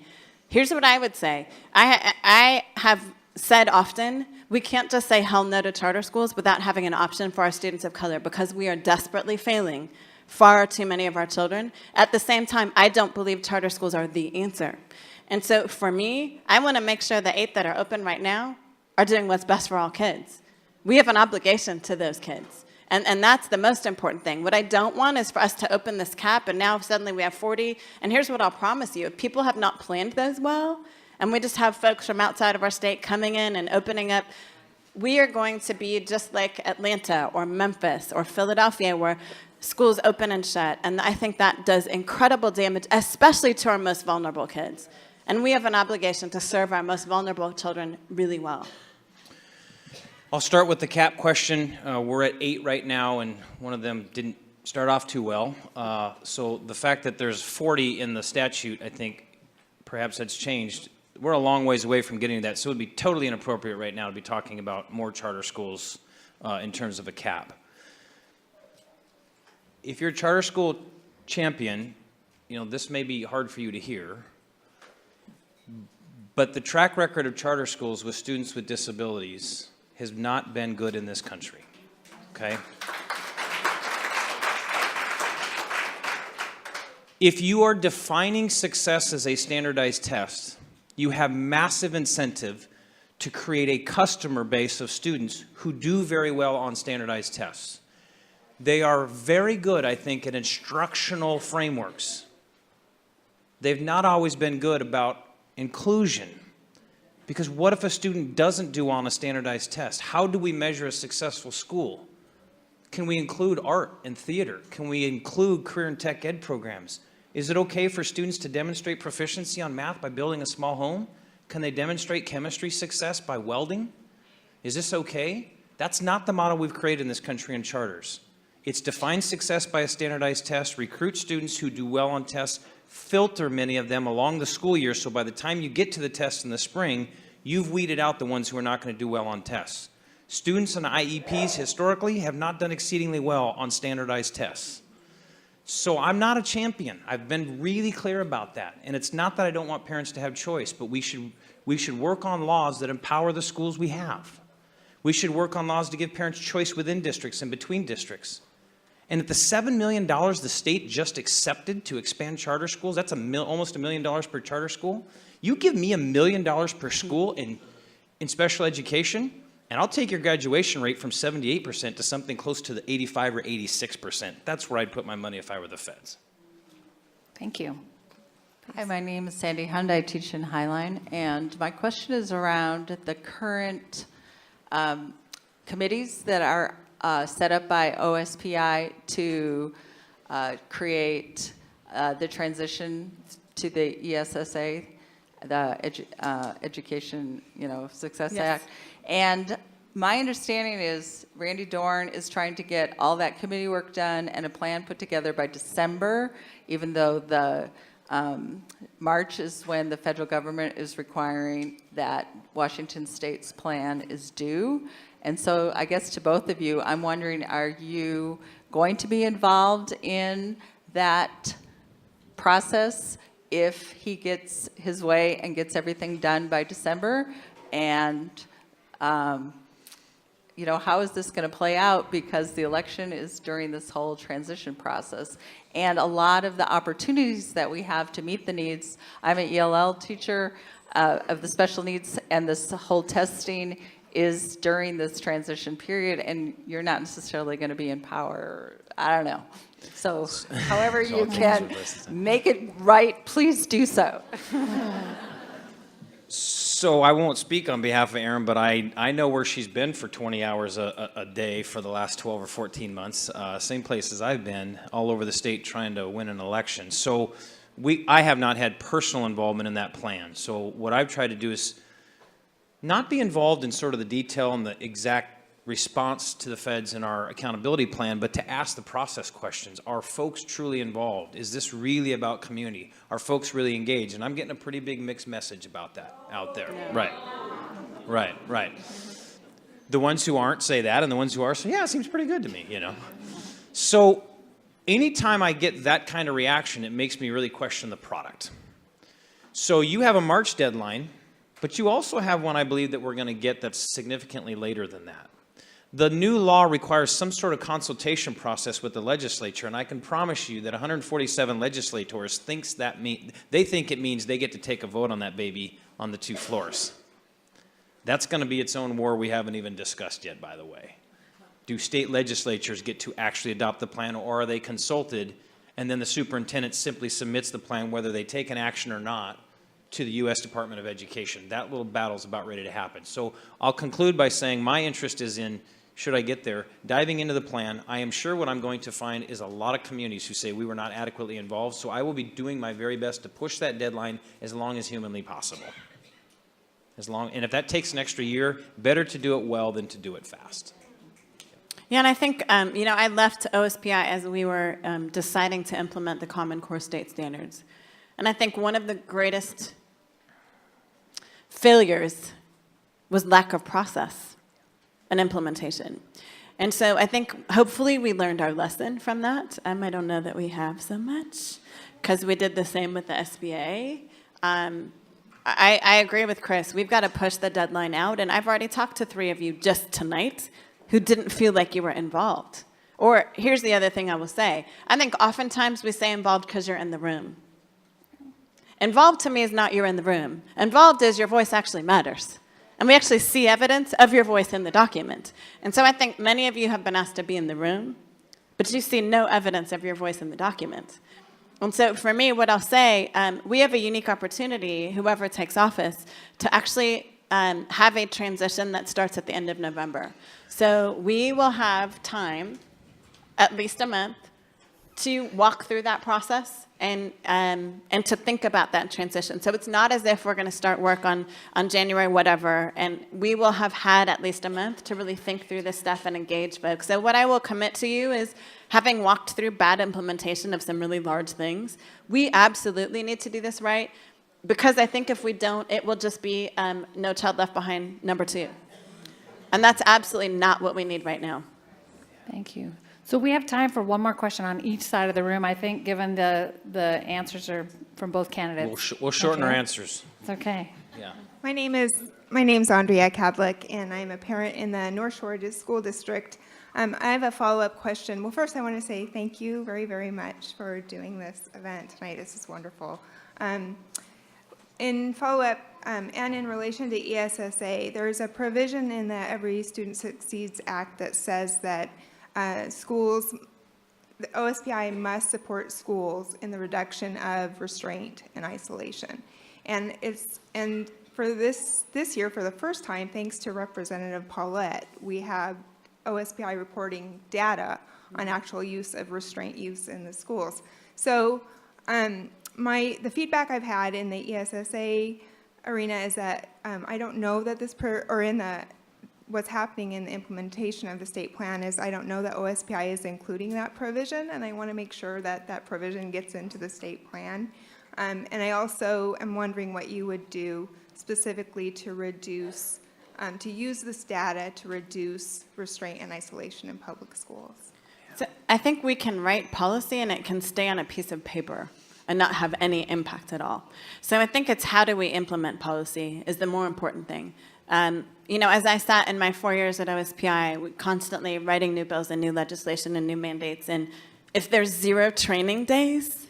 E: Here's what I would say. I have said often, we can't just say hell no to charter schools without having an option for our students of color, because we are desperately failing far too many of our children. At the same time, I don't believe charter schools are the answer. And so for me, I want to make sure the 8 that are open right now are doing what's best for all kids. We have an obligation to those kids. And that's the most important thing. What I don't want is for us to open this cap and now suddenly we have 40. And here's what I'll promise you. If people have not planned those well, and we just have folks from outside of our state coming in and opening up, we are going to be just like Atlanta or Memphis or Philadelphia, where schools open and shut. And I think that does incredible damage, especially to our most vulnerable kids. And we have an obligation to serve our most vulnerable children really well.
D: I'll start with the cap question. We're at 8 right now, and one of them didn't start off too well. So the fact that there's 40 in the statute, I think perhaps that's changed. We're a long ways away from getting to that, so it would be totally inappropriate right now to be talking about more charter schools in terms of a cap. If you're a charter school champion, you know, this may be hard for you to hear, but the track record of charter schools with students with disabilities has not been good in this country, okay? If you are defining success as a standardized test, you have massive incentive to create a customer base of students who do very well on standardized tests. They are very good, I think, at instructional frameworks. They've not always been good about inclusion. Because what if a student doesn't do well on a standardized test? How do we measure a successful school? Can we include art and theater? Can we include career and tech ed programs? Is it okay for students to demonstrate proficiency on math by building a small home? Can they demonstrate chemistry success by welding? Is this okay? That's not the model we've created in this country in charters. It's define success by a standardized test, recruit students who do well on tests, filter many of them along the school year, so by the time you get to the test in the spring, you've weeded out the ones who are not going to do well on tests. Students on IEPs historically have not done exceedingly well on standardized tests. So I'm not a champion. I've been really clear about that. And it's not that I don't want parents to have choice, but we should work on laws that empower the schools we have. We should work on laws to give parents choice within districts and between districts. And at the $7 million the state just accepted to expand charter schools, that's almost $1 million per charter school. You give me $1 million per school in special education, and I'll take your graduation rate from 78% to something close to the 85 or 86%. That's where I'd put my money if I were the feds.
A: Thank you.
G: Hi, my name is Sandy Hund. I teach in Highline, and my question is around the current committees that are set up by OSPI to create the transition to the ESSA, the Education, Success Act. And my understanding is Randy Dorn is trying to get all that committee work done and a plan put together by December, even though the March is when the federal government is requiring that Washington State's plan is due. And so I guess to both of you, I'm wondering, are you going to be involved in that process if he gets his way and gets everything done by December? And how is this going to play out, because the election is during this whole transition process, and a lot of the opportunities that we have to meet the needs. I'm an ELL teacher of the special needs, and this whole testing is during this transition period, and you're not necessarily going to be in power. I don't know. So however you can make it right, please do so.
D: So I won't speak on behalf of Erin, but I know where she's been for 20 hours a day for the last 12 or 14 months. Same place as I've been, all over the state trying to win an election. So I have not had personal involvement in that plan. So what I've tried to do is not be involved in sort of the detail and the exact response to the feds in our accountability plan, but to ask the process questions. Are folks truly involved? Is this really about community? Are folks really engaged? And I'm getting a pretty big mixed message about that out there. Yeah. Right. The ones who aren't say that, and the ones who are say, yeah, it seems pretty good to me, So anytime I get that kind of reaction, it makes me really question the product. So you have a March deadline, but you also have one I believe that we're going to get that's significantly later than that. The new law requires some sort of consultation process with the legislature, and I can promise you that 147 legislators think it means they get to take a vote on that baby on the 2 floors. That's going to be its own war we haven't even discussed yet, by the way. Do state legislatures get to actually adopt the plan, or are they consulted, and then the superintendent simply submits the plan, whether they take an action or not, to the U.S. Department of Education? That little battle's about ready to happen. So I'll conclude by saying my interest is in, should I get there, diving into the plan. I am sure what I'm going to find is a lot of communities who say we were not adequately involved, so I will be doing my very best to push that deadline as long as humanly possible. And if that takes an extra year, better to do it well than to do it fast.
E: Yeah, and I think, I left OSPI as we were deciding to implement the Common Core State Standards. And I think one of the greatest failures was lack of process and implementation. And so I think hopefully we learned our lesson from that. I don't know that we have so much, because we did the same with the SBA. I agree with Chris. We've got to push the deadline out, and I've already talked to 3 of you just tonight who didn't feel like you were involved. Or here's the other thing I will say. I think oftentimes we say involved because you're in the room. Involved to me is not you're in the room. Involved is your voice actually matters. And we actually see evidence of your voice in the document. And so I think many of you have been asked to be in the room, but you see no evidence of your voice in the document. And so for me, what I'll say, we have a unique opportunity, whoever takes office, to actually have a transition that starts at the end of November. So we will have time, at least a month, to walk through that process and to think about that transition. So it's not as if we're going to start work on January whatever, and we will have had at least a month to really think through this stuff and engage folks. So what I will commit to you is, having walked through bad implementation of some really large things, we absolutely need to do this right, because I think if we don't, it will just be No Child Left Behind #2. And that's absolutely not what we need right now.
A: Thank you. So we have time for one more question on each side of the room, I think, given the answers are from both candidates.
D: We'll shorten our
A: Okay.
D: answers.
A: It's okay.
D: Yeah.
H: My name's Andrea Kadlik, and I'm a parent in the North Shore School District. I have a follow-up question. Well, first I want to say thank you very, very much for doing this event tonight. This is wonderful. In follow-up, and in relation to ESSA, there's a provision in the Every Student Succeeds Act that says that schools the OSPI must support schools in the reduction of restraint and isolation. And for this year, for the first time, thanks to Representative Paulette, we have OSPI reporting data on actual use of restraint use in the schools. So the feedback I've had in the ESSA arena is that I don't know that what's happening in the implementation of the state plan is I don't know that OSPI is including that provision, and I want to make sure that that provision gets into the state plan. And I also am wondering what you would do specifically to reduce, to use this data to reduce restraint and isolation in public schools.
E: So I think we can write policy and it can stay on a piece of paper and not have any impact at all. So I think it's how do we implement policy is the more important thing. You know, as I sat in my 4 years at OSPI, we constantly writing new bills and new legislation and new mandates, and if there's 0 training days,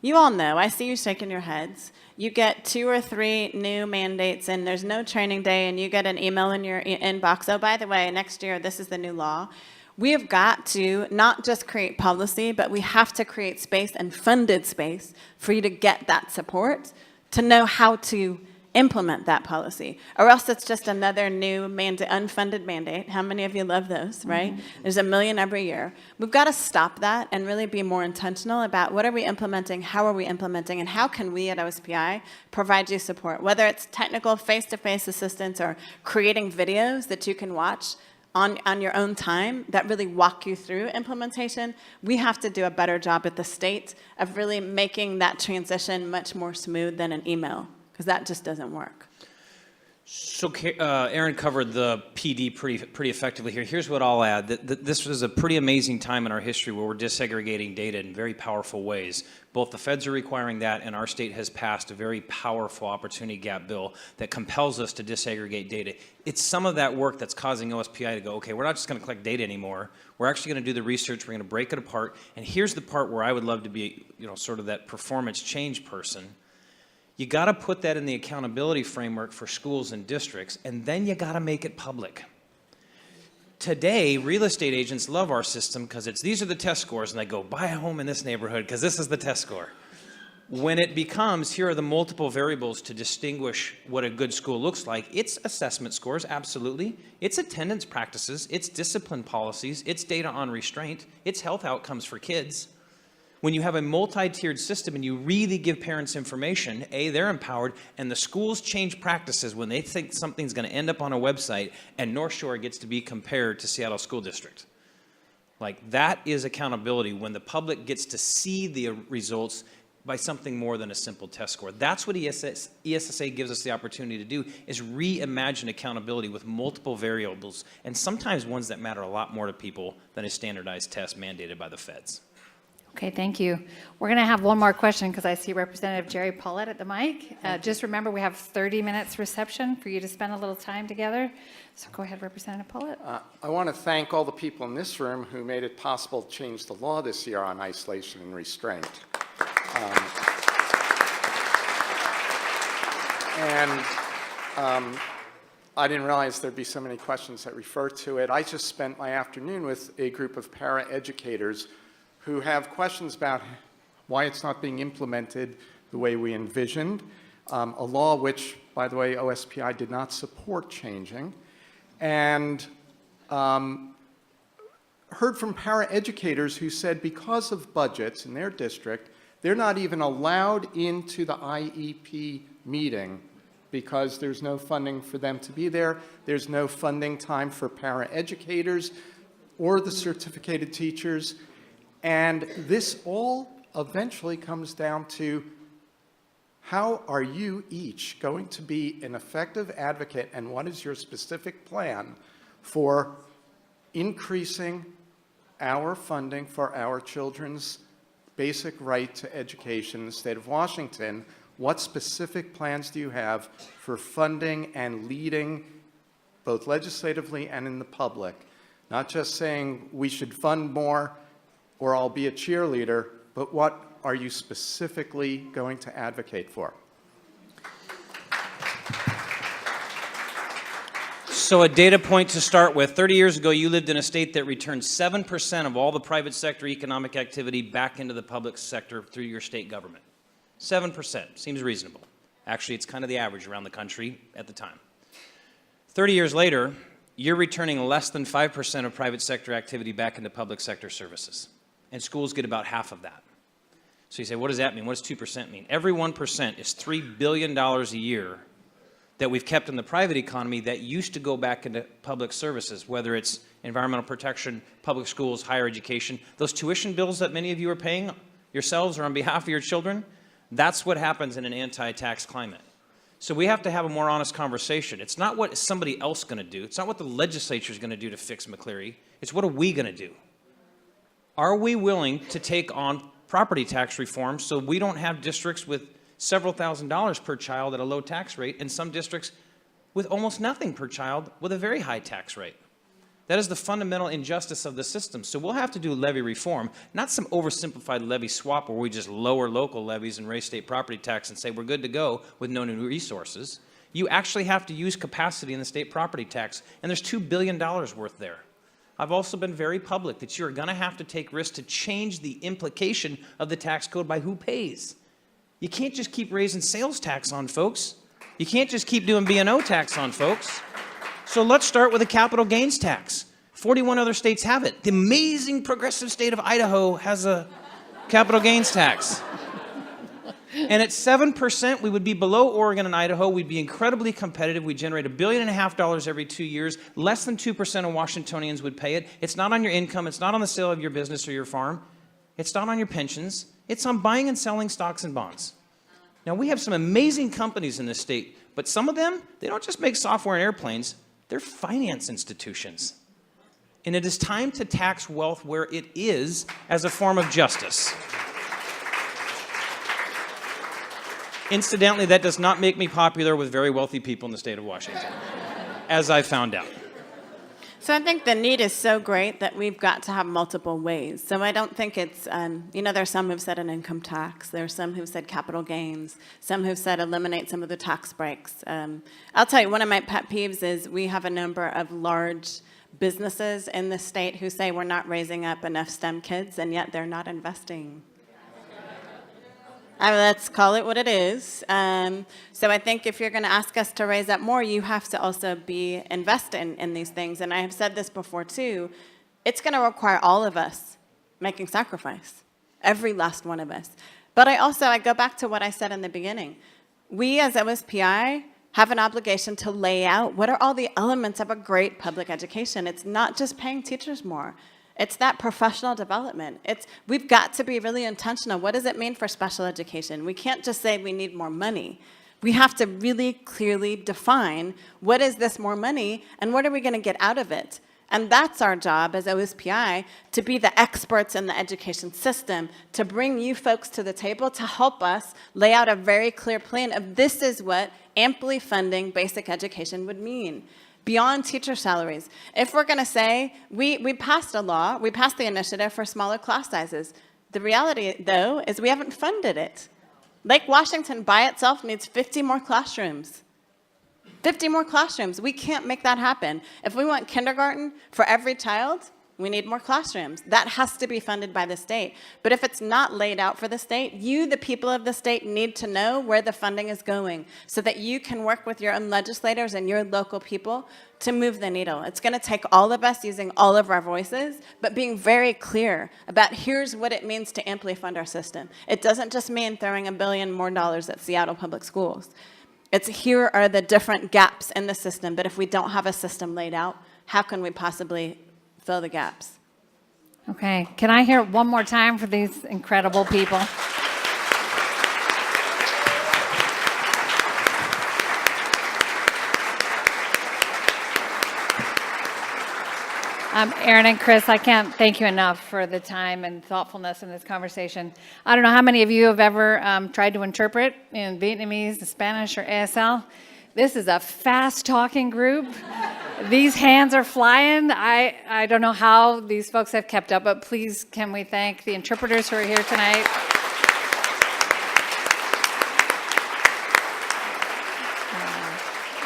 E: you all know, I see you shaking your heads. You get 2 or 3 new mandates and there's no training day and you get an email in your inbox, oh, by the way, next year this is the new law. We have got to not just create policy, but we have to create space and funded space for you to get that support, to know how to implement that policy, or else it's just another new unfunded mandate. How many of you love those, right? There's 1 million every year. We've got to stop that and really be more intentional about what are we implementing, how are we implementing, and how can we at OSPI provide you support, whether it's technical face-to-face assistance or creating videos that you can watch on your own time that really walk you through implementation. We have to do a better job at the state of really making that transition much more smooth than an email, because that just doesn't work.
D: So Aaron covered the PD pretty effectively here. Here's what I'll add. This was a pretty amazing time in our history where we're disaggregating data in very powerful ways. Both the feds are requiring that, and our state has passed a very powerful opportunity gap bill that compels us to disaggregate data. It's some of that work that's causing OSPI to go, okay, we're not just going to collect data anymore. We're actually going to do the research. We're going to break it apart. And here's the part where I would love to be, sort of that performance change person. You got to put that in the accountability framework for schools and districts, and then you got to make it public. Today, real estate agents love our system because these are the test scores, and they go, buy a home in this neighborhood because this is the test score. When it becomes, here are the multiple variables to distinguish what a good school looks like, it's assessment scores, absolutely. It's attendance practices, it's discipline policies, it's data on restraint, it's health outcomes for kids. When you have a multi-tiered system and you really give parents information, they're empowered, and the schools change practices when they think something's going to end up on a website, and North Shore gets to be compared to Seattle School District. Like, that is accountability when the public gets to see the results by something more than a simple test score. That's what ESSA gives us the opportunity to do, is reimagine accountability with multiple variables, and sometimes ones that matter a lot more to people than a standardized test mandated by the feds.
A: Okay, thank you. We're going to have one more question because I see Representative Jerry Paulette at the mic. Just remember, we have 30 minutes reception for you to spend a little time together. So go ahead, Representative Paulette.
I: I want to thank all the people in this room who made it possible to change the law this year on isolation and restraint. I didn't realize there'd be so many questions that refer to it. I just spent my afternoon with a group of para-educators who have questions about why it's not being implemented the way we envisioned, a law which, by the way, OSPI did not support changing, and heard from para-educators who said because of budgets in their district, they're not even allowed into the IEP meeting because there's no funding for them to be there. There's no funding time for para-educators or the certificated teachers. And this all eventually comes down to how are you each going to be an effective advocate, and what is your specific plan for increasing our funding for our children's basic right to education in the state of Washington? What specific plans do you have for funding and leading both legislatively and in the public? Not just saying we should fund more or I'll be a cheerleader, but what are you specifically going to advocate for?
D: So a data point to start with, 30 years ago, you lived in a state that returned 7% of all the private sector economic activity back into the public sector through your state government. 7%, seems reasonable. Actually, it's kind of the average around the country at the time. 30 years later, you're returning less than 5% of private sector activity back into public sector services. And schools get about half of that. So you say, what does that mean? What does 2% mean? Every 1% is $3 billion a year that we've kept in the private economy that used to go back into public services, whether it's environmental protection, public schools, higher education. Those tuition bills that many of you are paying yourselves or on behalf of your children, that's what happens in an anti-tax climate. So we have to have a more honest conversation. It's not what is somebody else going to do. It's not what the legislature is going to do to fix McCleary. It's what are we going to do? Are we willing to take on property tax reform so we don't have districts with several $1,000s per child at a low tax rate and some districts with almost nothing per child with a very high tax rate? That is the fundamental injustice of the system. So we'll have to do levy reform, not some oversimplified levy swap where we just lower local levies and raise state property tax and say we're good to go with no new resources. You actually have to use capacity in the state property tax, and there's $2 billion worth there. I've also been very public that you're going to have to take risks to change the implication of the tax code by who pays. You can't just keep raising sales tax on folks. You can't just keep doing B&O tax on folks. So let's start with a capital gains tax. 41 other states have it. The amazing progressive state of Idaho has a capital gains tax. And at 7%, we would be below Oregon and Idaho. We'd be incredibly competitive. We'd generate $1.5 billion every 2 years. Less than 2% of Washingtonians would pay it. It's not on your income. It's not on the sale of your business or your farm. It's not on your pensions. It's on buying and selling stocks and bonds. Now, we have some amazing companies in this state, but some of them, they don't just make software and airplanes. They're finance institutions. And it is time to tax wealth where it is as a form of justice. Incidentally, that does not make me popular with very wealthy people in the state of Washington, as I found out.
E: So I think the need is so great that we've got to have multiple ways. So I don't think it's, there's some who've said an income tax. There's some who've said capital gains. Some who've said eliminate some of the tax breaks. I'll tell you, one of my pet peeves is we have a number of large businesses in the state who say we're not raising up enough STEM kids, and yet they're not investing. Let's call it what it is. So I think if you're going to ask us to raise up more, you have to also be investing in these things. And I have said this before, too. It's going to require all of us making sacrifice, every last one of us. But I go back to what I said in the beginning. We as OSPI have an obligation to lay out what are all the elements of a great public education. It's not just paying teachers more. It's that professional development. We've got to be really intentional. What does it mean for special education? We can't just say we need more money. We have to really clearly define what is this more money and what are we going to get out of it. And that's our job as OSPI, to be the experts in the education system, to bring you folks to the table to help us lay out a very clear plan of this is what amply funding basic education would mean. Beyond teacher salaries. If we're going to say, we passed a law, we passed the initiative for smaller class sizes. The reality, though, is we haven't funded it. Lake Washington by itself needs 50 more classrooms. 50 more classrooms. We can't make that happen. If we want kindergarten for every child, we need more classrooms. That has to be funded by the state. But if it's not laid out for the state, you, the people of the state, need to know where the funding is going so that you can work with your own legislators and your local people to move the needle. It's going to take all of us using all of our voices, but being very clear about here's what it means to amply fund our system. It doesn't just mean throwing $1 billion more at Seattle Public Schools. It's here are the different gaps in the system, but if we don't have a system laid out, how can we possibly fill the gaps?
A: Okay, can I hear it one more time for these incredible people? Aaron and Chris, I can't thank you enough for the time and thoughtfulness in this conversation. I don't know how many of you have ever tried to interpret in Vietnamese, Spanish, or ASL. This is a fast-talking group. These hands are flying. I don't know how these folks have kept up, but please can we thank the interpreters who are here tonight.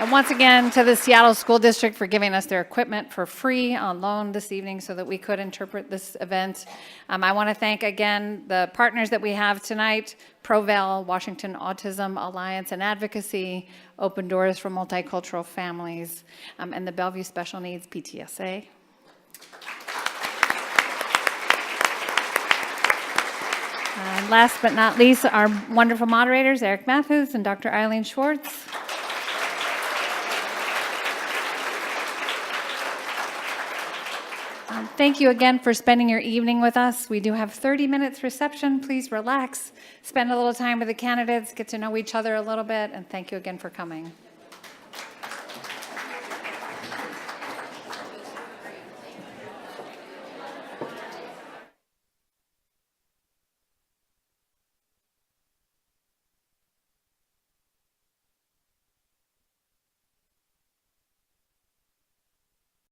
A: And once again, to the Seattle School District for giving us their equipment for free on loan this evening so that we could interpret this event. I want to thank again the partners that we have tonight, ProVal, Washington Autism Alliance and Advocacy, Open Doors for Multicultural Families, and the Bellevue Special Needs PTSA. And last but not least, our wonderful moderators, Eric Matthews and Dr. Eileen Schwartz. Thank you again for spending your evening with us. We do have 30 minutes reception. Please relax, spend a little time with the candidates, get to know each other a little bit, and thank you again for coming.